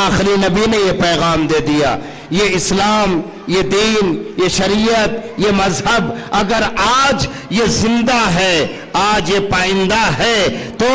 آخری نبی نے یہ پیغام دے دیا. یہ اسلام، یہ دین، یہ شریعت، یہ مذہب اگر آج یہ زندہ ہے، آج یہ پائندہ ہے تو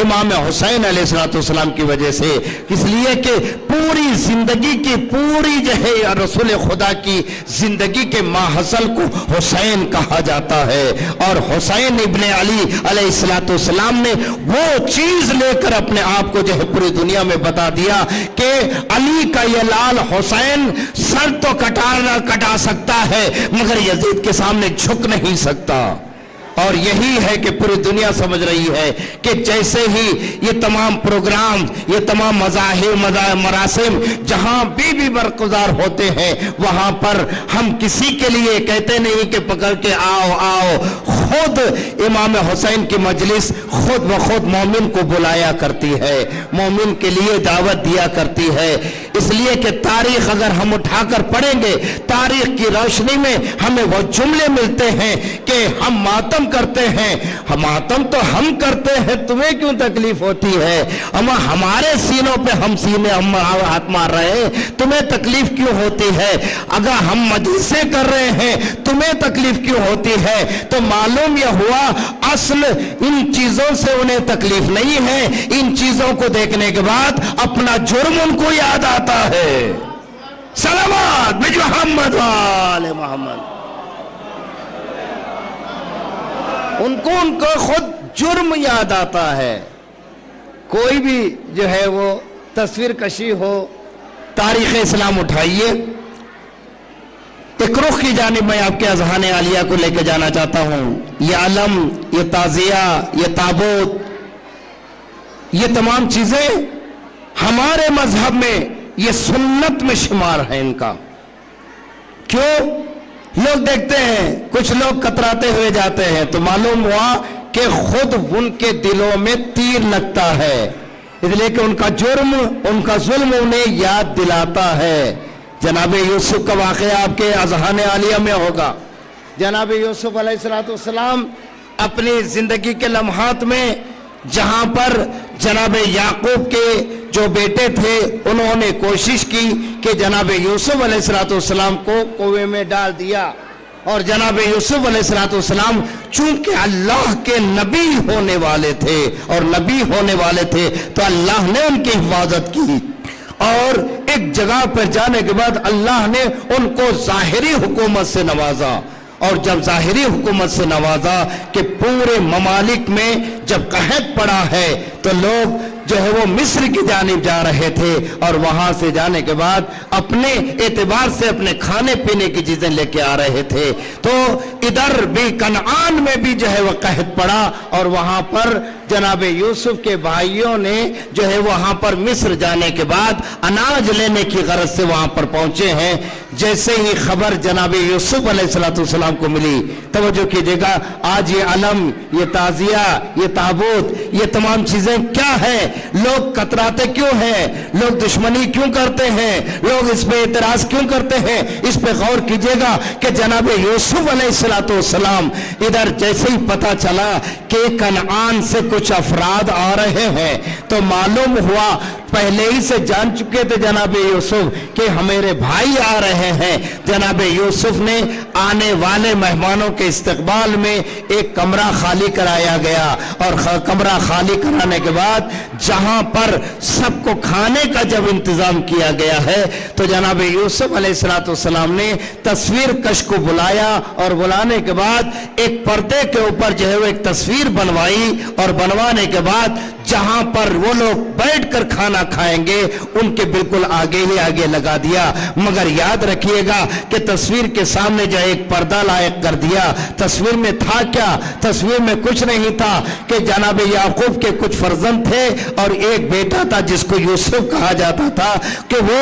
امام حسین علیہ السلام کی وجہ سے. اس لیے کہ پوری زندگی کی پوری جو ہے رسول خدا کی زندگی کے ماحصل کو حسین کہا جاتا ہے، اور حسین ابن علی علیہ السلام نے وہ چیز لے کر اپنے آپ کو جو ہے پوری دنیا میں بتا دیا کہ علی کا یہ لال حسین سر تو کٹا سکتا ہے مگر یزید کے سامنے جھک نہیں سکتا. اور یہی ہے کہ پوری دنیا سمجھ رہی ہے کہ جیسے ہی یہ تمام پروگرام، یہ تمام مراسم جہاں بھی برگزار ہوتے ہیں وہاں پر ہم کسی کے لیے کہتے نہیں کہ پکڑ کے آؤ. خود امام حسین کی مجلس خود بخود مومن کو بلایا کرتی ہے، مومن کے لیے دعوت دیا کرتی ہے. اس لیے کہ تاریخ اگر ہم اٹھا کر پڑھیں گے، تاریخ کی روشنی میں ہمیں وہ جملے ملتے ہیں کہ ہم ماتم کرتے ہیں. ماتم تو ہم کرتے ہیں، تمہیں کیوں تکلیف ہوتی ہے؟ اما ہمارے سینوں پہ ہم ہاتھ مار رہے ہیں، تمہیں تکلیف کیوں ہوتی ہے؟ اگر ہم مجلسیں کر رہے ہیں تمہیں تکلیف کیوں ہوتی ہے؟ تو معلوم یہ ہوا اصل ان چیزوں سے انہیں تکلیف نہیں ہے. ان چیزوں کو دیکھنے کے بعد اپنا جرم ان کو یاد آتا ہے. صلوات بج محمد وآل محمد. ان کو خود جرم یاد آتا ہے. کوئی بھی جو ہے وہ تصویر کشی ہو، تاریخ اسلام اٹھائیے. ایک رخ کی جانب میں آپ کے اذہان عالیہ کو لے کے جانا چاہتا ہوں. یہ علم، یہ تعزیہ، یہ تابوت، یہ تمام چیزیں ہمارے مذہب میں یہ سنت میں شمار ہے ان کا. کیوں؟ لوگ دیکھتے ہیں کچھ لوگ کتراتے ہوئے جاتے ہیں تو معلوم ہوا کہ خود ان کے دلوں میں تیر لگتا ہے، اس لیے کہ ان کا جرم، ان کا ظلم انہیں یاد دلاتا ہے. جناب یوسف کا واقعہ آپ کے اذہان عالیہ میں ہوگا. جناب یوسف علیہ السلام اپنی زندگی کے لمحات میں جہاں پر جناب یعقوب کے جو بیٹے تھے انہوں نے کوشش کی کہ جناب یوسف علیہ السلام کو کنویں میں ڈال دیا، اور جناب یوسف علیہ السلام چونکہ اللہ کے نبی ہونے والے تھے اور نبی ہونے والے تھے تو اللہ نے ان کی حفاظت کی، اور ایک جگہ پر جانے کے بعد اللہ نے ان کو ظاہری حکومت سے نوازا، اور جب ظاہری حکومت سے نوازا کہ پورے ممالک میں جب قحط پڑا ہے تو لوگ جو ہے وہ مصر کی جانب جا رہے تھے، اور وہاں سے جانے کے بعد اپنے اعتبار سے اپنے کھانے پینے کی چیزیں لے کے آ رہے تھے، تو ادھر بھی کنعان میں بھی جو ہے وہ قحط پڑا، اور وہاں پر جناب یوسف کے بھائیوں نے جو ہے وہاں پر مصر جانے کے بعد اناج لینے کی غرض سے وہاں پر پہنچے ہیں۔ جیسے ہی خبر جناب یوسف علیہ السلام کو ملی، توجہ کیجئے گا، آج یہ علم، یہ تعزیہ، یہ تابوت، یہ تمام چیزیں کیا ہے؟ لوگ کتراتے کیوں ہیں؟ لوگ دشمنی کیوں کرتے ہیں؟ لوگ اس پہ اعتراض کیوں کرتے ہیں؟ اس پہ غور کیجئے گا کہ جناب یوسف علیہ السلام ادھر جیسے ہی پتا چلا کہ کنعان سے کچھ افراد آ رہے ہیں تو معلوم ہوا، پہلے ہی سے جان چکے تھے جناب یوسف کہ ہمارے بھائی آ رہے ہیں۔ جناب یوسف نے آنے والے مہمانوں کے استقبال میں ایک کمرہ خالی کرایا گیا، اور کمرہ خالی کرانے کے بعد جہاں پر سب کو کھانے کا جب انتظام کیا گیا ہے تو جناب یوسف علیہ السلام نے تصویر کش کو بلایا، اور بلانے کے بعد ایک پردے کے اوپر جو ہے وہ ایک تصویر بنوائی، اور بنوانے کے بعد جہاں پر وہ لوگ بیٹھ کر کھانا کھائیں گے ان کے بالکل آگے ہی آگے لگا دیا، مگر یاد رکھیے گا کہ تصویر کے سامنے جو ایک پردہ لائق کر دیا۔ تصویر میں تھا کیا؟ تصویر میں کچھ نہیں تھا کہ جناب یعقوب کے کچھ فرزند تھے اور ایک بیٹا تھا جس کو یوسف کہا جاتا تھا، کہ وہ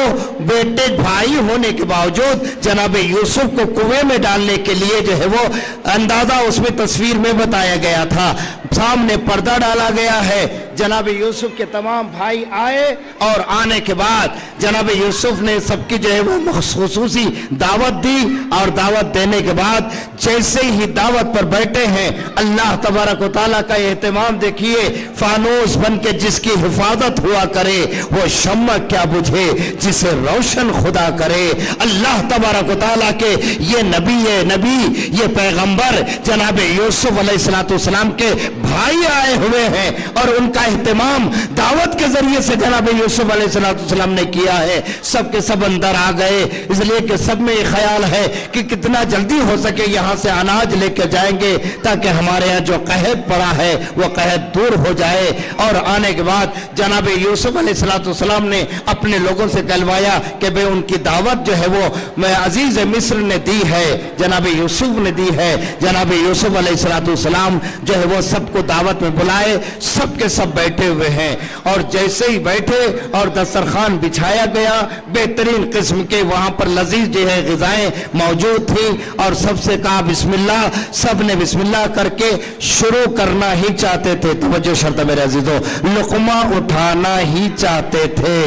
بیٹے بھائی ہونے کے باوجود جناب یوسف کو کنویں میں ڈالنے کے لیے جو ہے وہ اندازہ اس میں تصویر میں بتایا گیا تھا۔ سامنے پردہ ڈالا گیا ہے، جناب یوسف کے تمام بھائی آئے، اور آنے کے بعد جناب یوسف نے سب کی جو ہے وہ خصوصی دعوت دی، اور دعوت دینے کے بعد جیسے ہی دعوت پر بیٹھے ہیں اللہ تبارک و تعالیٰ کا اہتمام دیکھیے، فانوس بن کے جس کی حفاظت ہوا کرے وہ شمع کیا بجھے جسے روشن خدا کرے۔ اللہ تبارک و تعالیٰ کے یہ نبی یہ پیغمبر جناب یوسف علیہ السلام کے بھائی آئے ہوئے ہیں، اور ان کا اہتمام دعوت کے ذریعے سے جناب یوسف علیہ السلام نے کیا ہے۔ سب کے سب اندر آ گئے، اس لیے کہ سب میں یہ خیال ہے کہ کتنا جلدی ہو سکے یہاں سے اناج لے کے جائیں گے تاکہ ہمارے یہاں جو قحط پڑا ہے وہ قحط دور ہو جائے۔ اور آنے کے بعد جناب یوسف علیہ السلام نے اپنے لوگوں سے کہلوایا کہ بے ان کی دعوت جو ہے وہ میں عزیز مصر نے دی ہے، جناب یوسف نے دی ہے۔ جناب یوسف علیہ السلام جو ہے وہ سب کو دعوت میں بلائے، سب کے سب بیٹھے ہوئے ہیں، اور جیسے ہی بیٹھے اور دسترخوان بچھایا گیا، بہترین قسم کے وہاں پر لذیذ جو ہے غذائیں موجود تھی، اور سب سے کہا بسم اللہ، سب نے بسم اللہ کر کے شروع کرنا ہی چاہتے تھے۔ توجہ شرط ہے میرے عزیزو، لقمہ اٹھانا ہی چاہتے تھے،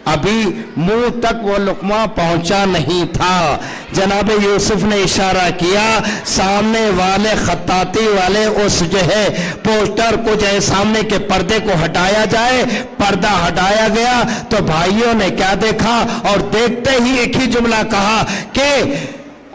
ابھی منہ تک وہ لقمہ پہنچا نہیں تھا۔ جناب یوسف نے اشارہ کیا، سامنے والے خطاطی والے اس جو ہے پوسٹر کو جو ہے سامنے کے پردے کو ہٹایا جائے۔ پردہ ہٹایا گیا تو بھائیوں نے کیا دیکھا، اور دیکھتے ہی ایک ہی جملہ کہا کہ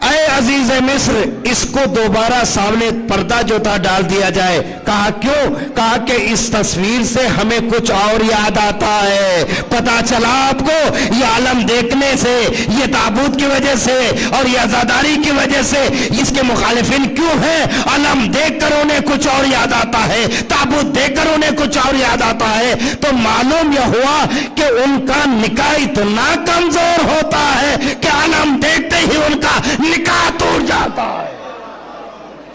اے عزیز مصر، اس کو دوبارہ سامنے پردہ جو تھا ڈال دیا جائے۔ کہا کیوں؟ کہا کہ اس تصویر سے ہمیں کچھ اور یاد آتا ہے۔ پتا چلا آپ کو یہ عالم دیکھنے سے، یہ تابوت کی وجہ سے اور یہ عزاداری کی وجہ سے اس کے مخالفین کیوں ہیں؟ عالم دیکھ کر انہیں کچھ اور یاد آتا ہے، تابوت دیکھ کر انہیں کچھ اور یاد آتا ہے۔ تو معلوم یہ ہوا کہ ان کا نکاح اتنا کمزور ہوتا ہے کہ عالم دیکھتے ہی ان کا نکاح ٹوٹ جاتا ہے۔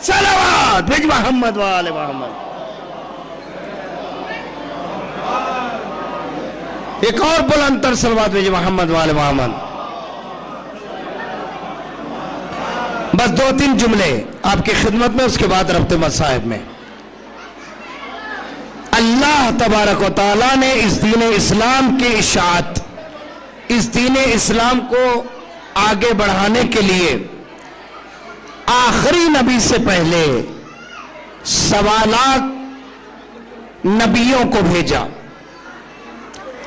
صلوات بھیج محمد والے محمد۔ ایک اور بلند تر صلوات بھیج محمد والے محمد۔ بس 2-3 جملے آپ کی خدمت میں، اس کے بعد ربط مصائب میں۔ اللہ تبارک و تعالیٰ نے اس دین اسلام کی اشاعت، اس دین اسلام کو آگے بڑھانے کے لیے آخری نبی سے پہلے 1.25 لاکھ نبیوں کو بھیجا،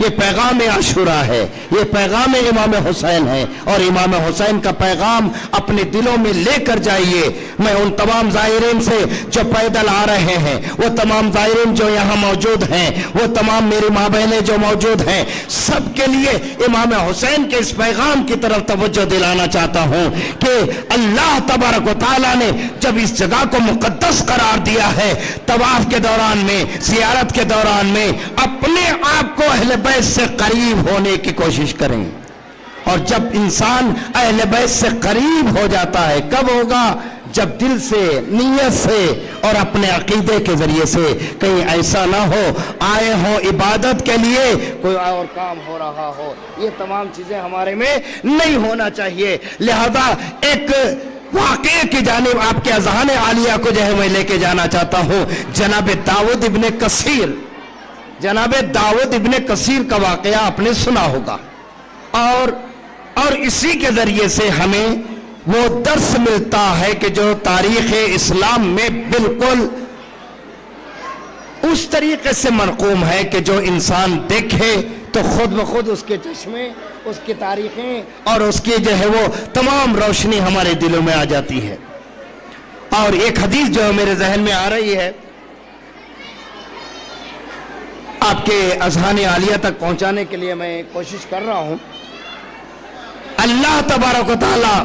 یہ پیغام عاشورہ ہے، یہ پیغام امام حسین ہے، اور امام حسین کا پیغام اپنے دلوں میں لے کر جائیے۔ میں ان تمام زائرین سے جو پیدل آ رہے ہیں، وہ تمام زائرین جو یہاں موجود ہیں، وہ تمام میری ماں بہنیں جو موجود ہیں، سب کے لیے امام حسین کے اس پیغام کی طرف توجہ دلانا چاہتا ہوں کہ اللہ تبارک و تعالیٰ نے جب اس جگہ کو مقدس قرار دیا ہے، طواف کے دوران میں، زیارت کے دوران میں اپنے آپ کو اہل بیت سے قریب ہونے کی کوشش کریں۔ اور جب انسان اہل بیت سے قریب ہو جاتا ہے، کب ہوگا؟ جب دل سے، نیت سے اور اپنے عقیدے کے ذریعے سے، کہیں ایسا نہ ہو آئے ہوں عبادت کے لیے کوئی اور کام ہو رہا ہو۔ یہ تمام چیزیں ہمارے میں نہیں ہونا چاہیے۔ لہذا ایک واقعے کی جانب آپ کے اذہان عالیہ کو جو ہے میں لے کے جانا چاہتا ہوں۔ جناب داؤد ابن کثیر کا واقعہ آپ نے سنا ہوگا، اور اسی کے ذریعے سے ہمیں وہ درس ملتا ہے کہ جو تاریخ اسلام میں بالکل اس طریقے سے مرقوم ہے کہ جو انسان دیکھے تو خود بخود اس کے چشمے، اس کی تاریخیں اور اس کی جو ہے وہ تمام روشنی ہمارے دلوں میں آ جاتی ہے۔ اور ایک حدیث جو میرے ذہن میں آ رہی ہے، آپ کے اذہان عالیہ تک پہنچانے کے لیے میں کوشش کر رہا ہوں۔ اللہ تبارک و تعالی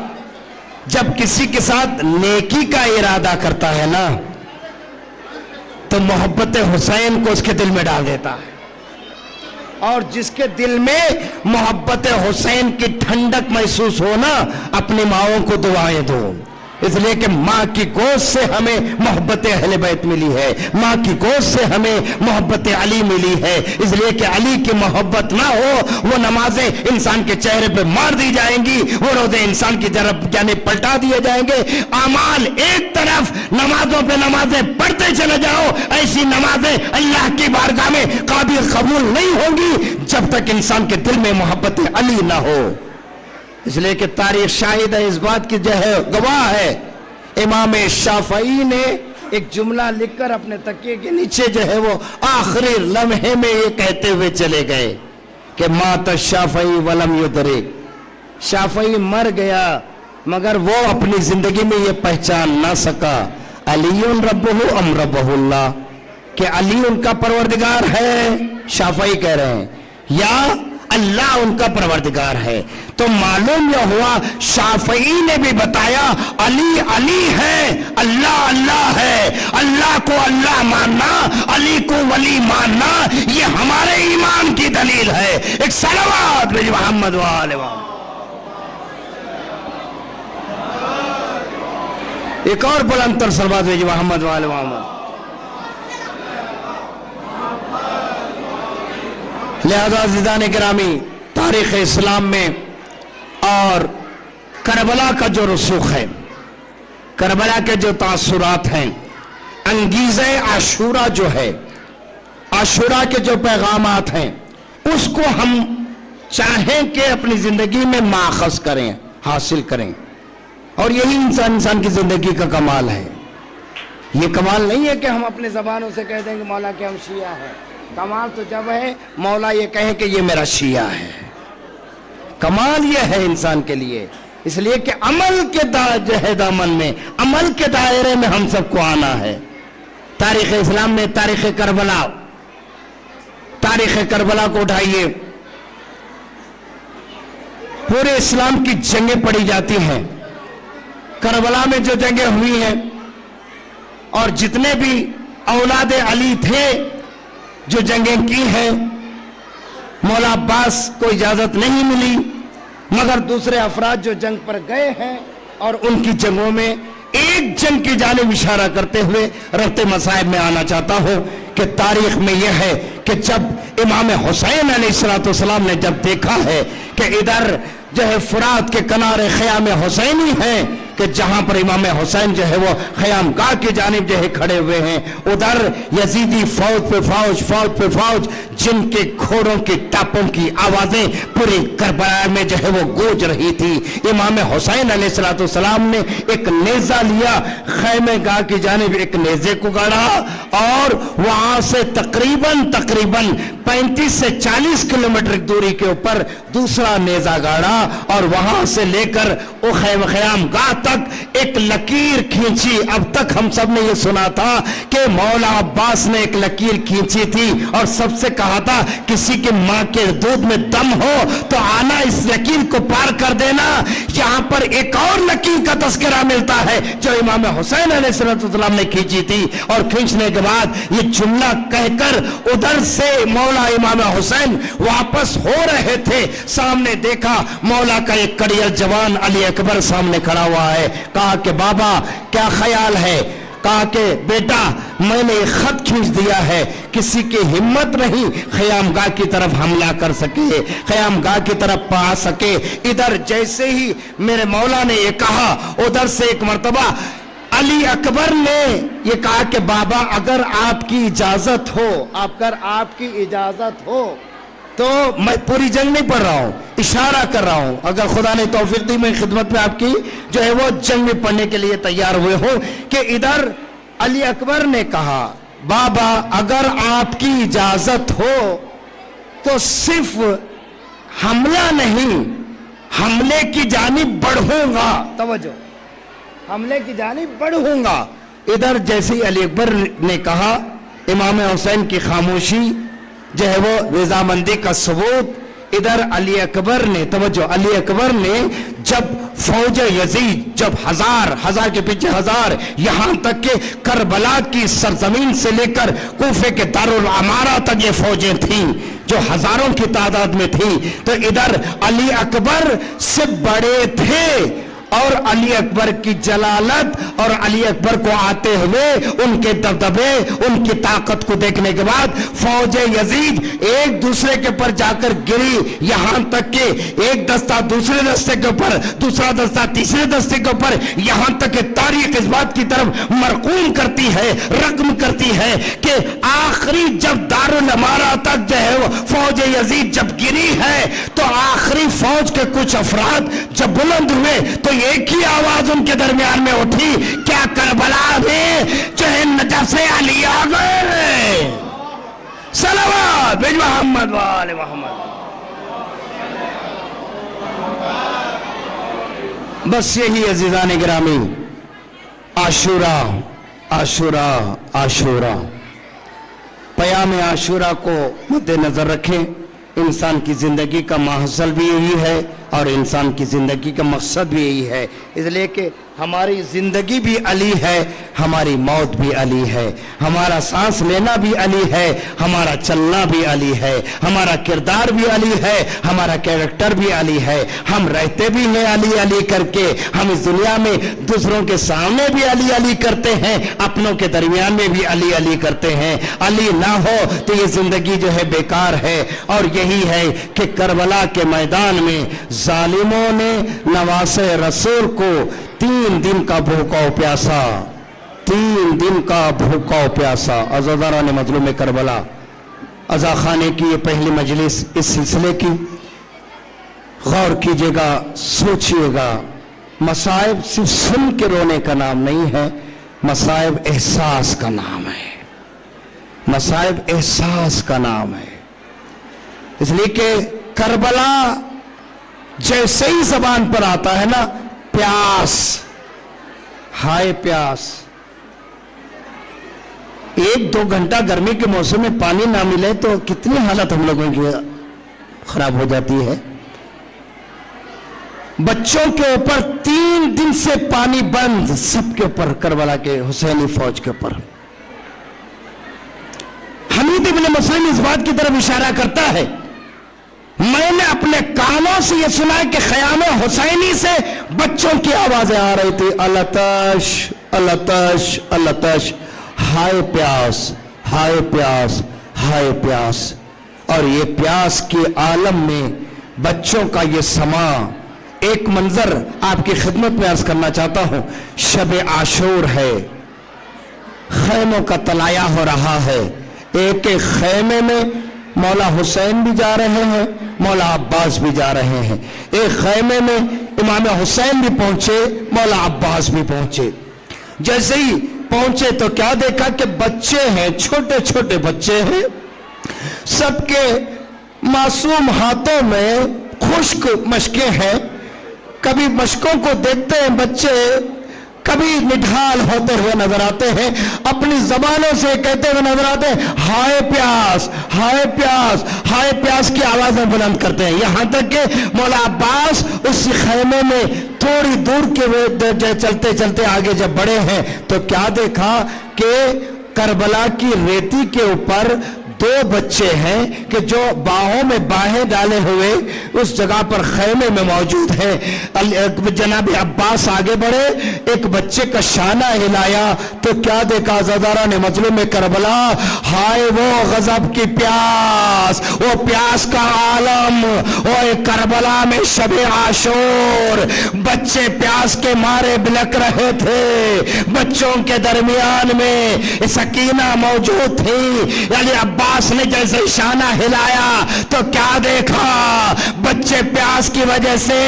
جب کسی کے ساتھ نیکی کا ارادہ کرتا ہے نا، تو محبت حسین کو اس کے دل میں ڈال دیتا ہے، اور جس کے دل میں محبت حسین کی ٹھنڈک محسوس ہونا، اپنی ماؤں کو دعائیں دو، اس لیے کہ ماں کی گوشت سے ہمیں محبت اہل بیت ملی ہے، ماں کی گوشت سے ہمیں محبت علی ملی ہے، اس لیے کہ علی کی محبت نہ ہو وہ نمازیں انسان کے چہرے پہ مار دی جائیں گی، وہ روزے انسان کی طرف یعنی پلٹا دیے جائیں گے۔ اعمال ایک طرف، نمازوں پہ نمازیں پڑھتے چلے جاؤ، ایسی نمازیں اللہ کی بارگاہ میں قابل قبول نہیں ہوں گی جب تک انسان کے دل میں محبت علی نہ ہو۔ اس لیے کہ تاریخ شاہد ہے، اس بات کی جو ہے گواہ ہے۔ امام شافعی نے ایک جملہ لکھ کر اپنے تکیے کے نیچے جو ہے وہ آخری لمحے میں یہ کہتے ہوئے چلے گئے کہ مات الشافعی ولم یدرک، شافعی مر گیا مگر وہ اپنی زندگی میں یہ پہچان نہ سکا علی ربہ ام ربہ اللہ، کہ علی ان کا پروردگار ہے، شافعی کہہ رہے ہیں، یا اللہ ان کا پروردگار ہے۔ تو معلوم یہ ہوا شافعی نے بھی بتایا علی علی ہے، اللہ اللہ ہے، اللہ کو اللہ ماننا، علی کو ولی ماننا، یہ ہمارے ایمان کی دلیل ہے۔ ایک صلوات بھیج محمد وآلہ محمد۔ ایک اور بلند تر صلوات بھیج محمد وآلہ محمد۔ لہذا عزیزان گرامی، تاریخ اسلام میں اور کربلا کا جو رسوخ ہے، کربلا کے جو تاثرات ہیں، انگیزہ عاشورہ جو ہے، عاشورہ کے جو پیغامات ہیں، اس کو ہم چاہیں کہ اپنی زندگی میں ماخذ کریں، حاصل کریں، اور یہی انسان کی زندگی کا کمال ہے۔ یہ کمال نہیں ہے کہ ہم اپنے زبانوں سے کہہ دیں کہ مولا کہ ہم شیعہ ہیں، کمال تو جب ہے مولا یہ کہیں کہ یہ میرا شیعہ ہے، کمال یہ ہے انسان کے لیے۔ اس لیے کہ عمل کے دامن میں، عمل کے دائرے میں ہم سب کو آنا ہے۔ تاریخ اسلام میں تاریخ کربلا کو اٹھائیے، پورے اسلام کی جنگیں پڑی جاتی ہیں، کربلا میں جو جنگیں ہوئی ہیں، اور جتنے بھی اولاد علی تھے جو جنگیں کی ہیں، مولا عباس کو اجازت نہیں ملی، مگر دوسرے افراد جو جنگ پر گئے ہیں اور ان کی جنگوں میں ایک جنگ کی جانب اشارہ کرتے ہوئے ربط مصائب میں آنا چاہتا ہوں کہ تاریخ میں یہ ہے کہ جب امام حسین علیہ السلام نے جب دیکھا ہے کہ ادھر جو ہے فرات کے کنارے خیام حسینی ہیں، کہ جہاں پر امام حسین جو ہے وہ خیام گاہ کی جانب جو ہے کھڑے ہوئے ہیں، ادھر یزیدی فوج پہ فوج، فوج پہ فوج، جن کے گھوڑوں کی ٹاپوں کی آوازیں پوری کربلا میں جو ہے وہ گونج رہی تھی۔ امام حسین علیہ السلام نے ایک نیزہ لیا، خیمے گاہ کی جانب ایک نیزے کو گاڑا اور وہاں سے تقریباً 35 سے 40 کلومیٹر دوری کے اوپر دوسرا نیزہ گاڑا اور وہاں سے لے کر خیام گاہ تک ایک لکیر کھینچی۔ اب تک ہم سب نے یہ سنا تھا کہ مولا عباس نے ایک لکیر کھینچی تھی اور سب سے کہا تھا کسی کی ماں کے دودھ میں دم ہو تو آنا اس لکیر کو پار کر دینا۔ یہاں پر ایک اور لکیر کا تذکرہ ملتا ہے جو امام حسین علیہ السلام نے کھینچی تھی، اور کھینچنے کے بعد یہ جملہ کہہ کر ادھر سے مولا امام حسین واپس ہو رہے تھے، سامنے دیکھا مولا کا ایک کڑیل جوان علی اکبر سامنے کھڑا ہوا ہے۔ کہا کہ بابا کیا خیال ہے؟ کہا کہ بیٹا میں نے ایک خط کھینچ دیا ہے، کسی کی ہمت نہیں خیام گاہ کی طرف حملہ کر سکے، خیام گاہ کی طرف پا سکے۔ ادھر جیسے ہی میرے مولا نے یہ کہا، ادھر سے ایک مرتبہ علی اکبر نے یہ کہا کہ بابا اگر آپ کی اجازت ہو، اگر آپ کی اجازت ہو تو میں پوری جنگ نہیں پڑھ رہا ہوں، اشارہ کر رہا ہوں، اگر خدا نے توفیق دی میں خدمت میں آپ کی جو ہے وہ جنگ میں پڑھنے کے لیے تیار ہوئے ہوں۔ کہ ادھر علی اکبر نے کہا بابا اگر آپ کی اجازت ہو تو صرف حملہ نہیں، حملے کی جانب بڑھوں گا، توجہ، حملے کی جانب بڑھوں گا۔ ادھر جیسے علی اکبر نے کہا، امام حسین کی خاموشی جو ہے وہ رضامندی کا ثبوت۔ ادھر علی اکبر نے، توجہ، علی اکبر نے جب فوج یزید، جب ہزار کے پیچھے ہزار، یہاں تک کہ کربلا کی سرزمین سے لے کر کوفے کے دارالعمارہ تک یہ فوجیں تھیں جو ہزاروں کی تعداد میں تھیں، تو ادھر علی اکبر سے بڑے تھے، اور علی اکبر کی جلالت اور علی اکبر کو آتے ہوئے ان کے دبدبے، ان کی طاقت کو دیکھنے کے بعد فوج یزید ایک دوسرے کے پر جا کر گری، یہاں تک کہ ایک دستہ دوسرے دستے کے اوپر، دوسرا دستہ تیسرے دستے کے اوپر، یہاں تک کہ تاریخ اس بات کی طرف مرقوم کرتی ہے، رقم کرتی ہے کہ آخری جب دارالعمارہ تک جو ہے فوج یزید جب گری ہے تو آخری فوج کے کچھ افراد جب بلند ہوئے تو ایک ہی آواز ان کے درمیان میں اٹھی، کیا کربلا میں جو ہے نجف علی آ گئے؟ صلوات بج محمد وآل محمد۔ بس یہی عزیزان گرامی، عاشورہ پیام عاشورہ کو مد نظر رکھیں۔ انسان کی زندگی کا محصل بھی یہی ہے اور انسان کی زندگی کا مقصد بھی یہی ہے، اس لیے کہ ہماری زندگی بھی علی ہے، ہماری موت بھی علی ہے، ہمارا سانس لینا بھی علی ہے، ہمارا چلنا بھی علی ہے، ہمارا کردار بھی علی ہے، ہمارا کیریکٹر بھی علی ہے، ہم رہتے بھی ہیں علی علی کر کے، ہم اس دنیا میں دوسروں کے سامنے بھی علی علی کرتے ہیں، اپنوں کے درمیان میں بھی علی علی کرتے ہیں۔ علی نہ ہو تو یہ زندگی جو ہے بیکار ہے، اور یہی ہے کہ کربلا کے میدان میں ظالموں نے نواسے رسول کو 3 دن کا بھوکا و پیاسا، 3 دن کا بھوکا و پیاسا۔ عزاداران مظلوم کربلا، عزا خانے کی یہ پہلی مجلس اس سلسلے کی، غور کیجئے گا، سوچئے گا، مصائب صرف سن کے رونے کا نام نہیں ہے، مصائب احساس کا نام ہے، مصائب احساس کا نام ہے۔ اس لیے کہ کربلا جیسے ہی زبان پر آتا ہے نا، پیاس، ہائے پیاس، 1-2 گھنٹہ گرمی کے موسم میں پانی نہ ملے تو کتنی حالت ہم لوگوں کی خراب ہو جاتی ہے۔ بچوں کے اوپر 3 دن سے پانی بند، سب کے اوپر، کربلا کے حسینی فوج کے اوپر۔ حمید ابن مسلم اس بات کی طرف اشارہ کرتا ہے، میں نے اپنے کانوں سے یہ سنا ہے کہ خیام حسینی سے بچوں کی آوازیں آ رہی تھی، التش التش التش، ہائے پیاس ہائے پیاس ہائے پیاس۔ اور یہ پیاس کے عالم میں بچوں کا یہ سما ایک منظر آپ کی خدمت میں عرض کرنا چاہتا ہوں. شب عاشور ہے، خیموں کا طلایہ ہو رہا ہے. ایک ایک خیمے میں مولا حسین بھی جا رہے ہیں، مولا عباس بھی جا رہے ہیں. ایک خیمے میں امام حسین بھی پہنچے، مولا عباس بھی پہنچے. جیسے ہی پہنچے تو کیا دیکھا کہ بچے ہیں، چھوٹے چھوٹے بچے ہیں، سب کے معصوم ہاتھوں میں خشک مشکیں ہیں. کبھی مشکوں کو دیکھتے ہیں بچے، کبھی نڈھال ہوتے ہوئے نظر آتے ہیں، اپنی زبانوں سے کہتے ہوئے نظر آتے ہیں ہائے پیاس، ہائے پیاس، ہائے پیاس کی آوازیں بلند کرتے ہیں. یہاں تک کہ مولا عباس اس خیمے میں تھوڑی دور کے چلتے چلتے آگے جب بڑے ہیں تو کیا دیکھا کہ کربلا کی ریتی کے اوپر دو بچے ہیں کہ جو باہوں میں باہیں ڈالے ہوئے اس جگہ پر خیمے میں موجود ہیں. جناب عباس آگے بڑھے، ایک بچے کا شانہ ہلایا تو کیا دیکھا عزاداران مظلوم کربلا، ہائے وہ غضب کی پیاس، وہ پیاس کا عالم، وہ کربلا میں شب عاشور. بچے پیاس کے مارے بلک رہے تھے، بچوں کے درمیان میں سکینہ موجود تھی. یعنی عباس نے جیسے شانہ ہلایا تو کیا دیکھا، بچے پیاس کی وجہ سے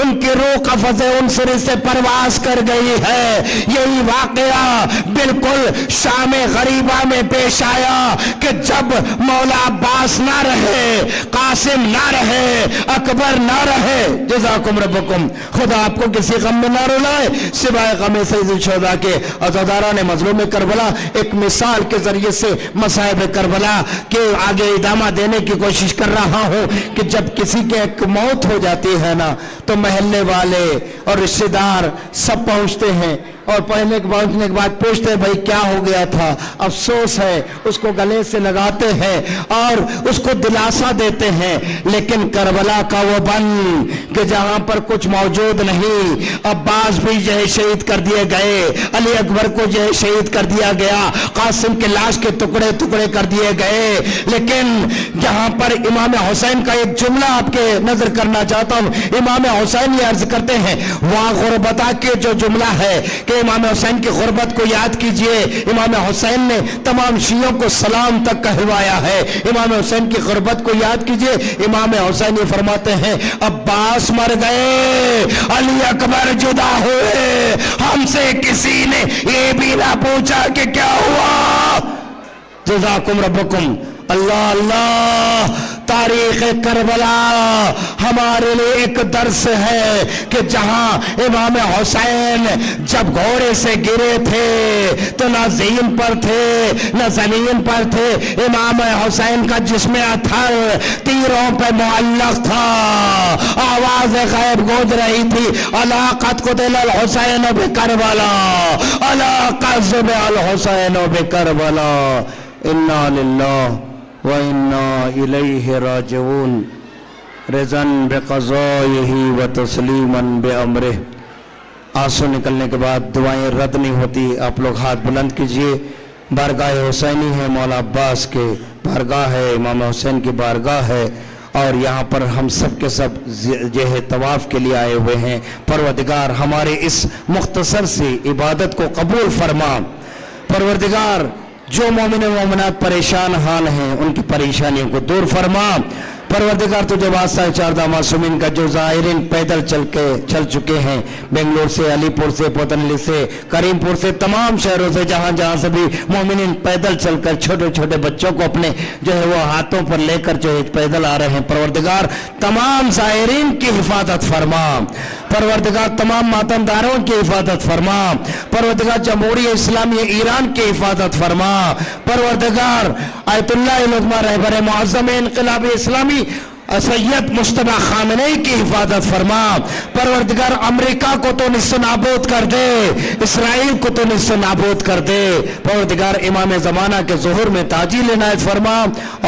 ان کی روح قفس عنصری سے پرواز کر گئی ہے. یہی واقعہ بالکل شام غریبہ میں پیش آیا کہ جب مولا عباس نہ رہے، قاسم نہ رہے، اکبر نہ رہے. جزاکم ربکم، خدا آپ کو کسی غم میں نہ رلائے سوائے غم سید الشہداء کے. عزاداران مظلوم کربلا ایک مثال کے ذریعے سے مصائب کربلا کہ آگے ادامہ دینے کی کوشش کر رہا ہوں کہ جب کسی کے ایک موت ہو جاتی ہے نا تو محلے والے اور رشتہ دار سب پہنچتے ہیں اور پہنچنے کے بعد پوچھتے ہیں بھائی کیا ہو گیا تھا، افسوس ہے، اس کو گلے سے لگاتے ہیں اور اس کو دلاسا دیتے ہیں. لیکن کربلا کا وہ بن کہ جہاں پر کچھ موجود نہیں، عباس بھی جو ہے شہید کر دیے گئے، علی اکبر کو جو ہے شہید کر دیا گیا، قاسم کے لاش کے ٹکڑے ٹکڑے کر دیے گئے. لیکن جہاں پر امام حسین کا ایک جملہ آپ کے نظر کرنا چاہتا ہوں. امام حسین یہ عرض کرتے ہیں وہاں غربتا کے جو جملہ ہے کہ امام حسین کی غربت کو یاد کیجئے. امام حسین نے تمام شیعوں کو سلام تک کہلوایا ہے. امام حسین کی غربت کو یاد کیجئے. امام حسین یہ فرماتے ہیں عباس مر گئے، علی اکبر جدا ہوئے، ہم سے کسی نے یہ بھی نہ پوچھا کہ کیا ہوا. جزاکم ربکم. اللہ اللہ. تاریخ کربلا ہمارے لیے ایک درس ہے کہ جہاں امام حسین جب گھوڑے سے گرے تھے تو نہ زین پر تھے نہ زمین پر تھے. امام حسین کا جسم اطہر تیروں پہ معلق تھا. آواز غیب گونج رہی تھی الا قد قتل الحسین بکربلا، الا قد الحسین بکربلا. انا للہ وَإِنَّا إِلَيْهِ رَاجِعُونَ رضاً بِقَضَائِهِ وَتَسْلِيمًا بِأَمْرِهِ. آنسو نکلنے کے بعد دعائیں رد نہیں ہوتی. آپ لوگ ہاتھ بلند کیجئے. بارگاہ حسینی ہے، مولا عباس کے بارگاہ ہے، امام حسین کی بارگاہ ہے اور یہاں پر ہم سب کے سب جو ہے طواف کے لیے آئے ہوئے ہیں. پروردگار ہمارے اس مختصر سی عبادت کو قبول فرما. پروردگار جو مومن و مومنات پریشان حال ہیں ان کی پریشانیوں کو دور فرما. پروردگار تجھے واسطہ چاردہ معصومین کا جو زائرین پیدل چل چکے ہیں بنگلور سے، علی پور سے، پوتنلی سے، کریم پور سے، تمام شہروں سے جہاں جہاں سے بھی مومنین پیدل چل کر چھوٹے چھوٹے بچوں کو اپنے جو ہے وہ ہاتھوں پر لے کر جو ہے پیدل آ رہے ہیں. پروردگار تمام زائرین کی حفاظت فرما. پروردگار تمام ماتمداروں کی حفاظت فرما. پروردگار جمہوریہ اسلامی ایران کی حفاظت فرما. پروردگار آیت اللہ العظمی رہبر معظم انقلاب اسلامی سید مجتبی خامنئی کی حفاظت فرما. پروردگار امریکہ کو تو نصف نابود کر دے، اسرائیل کو تو نصف نابود کر دے. پروردگار امام زمانہ کے ظہور میں تعجیل عنایت فرما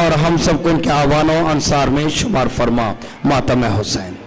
اور ہم سب کو ان کے اعوان و انصار میں شمار فرما. ماتم حسین.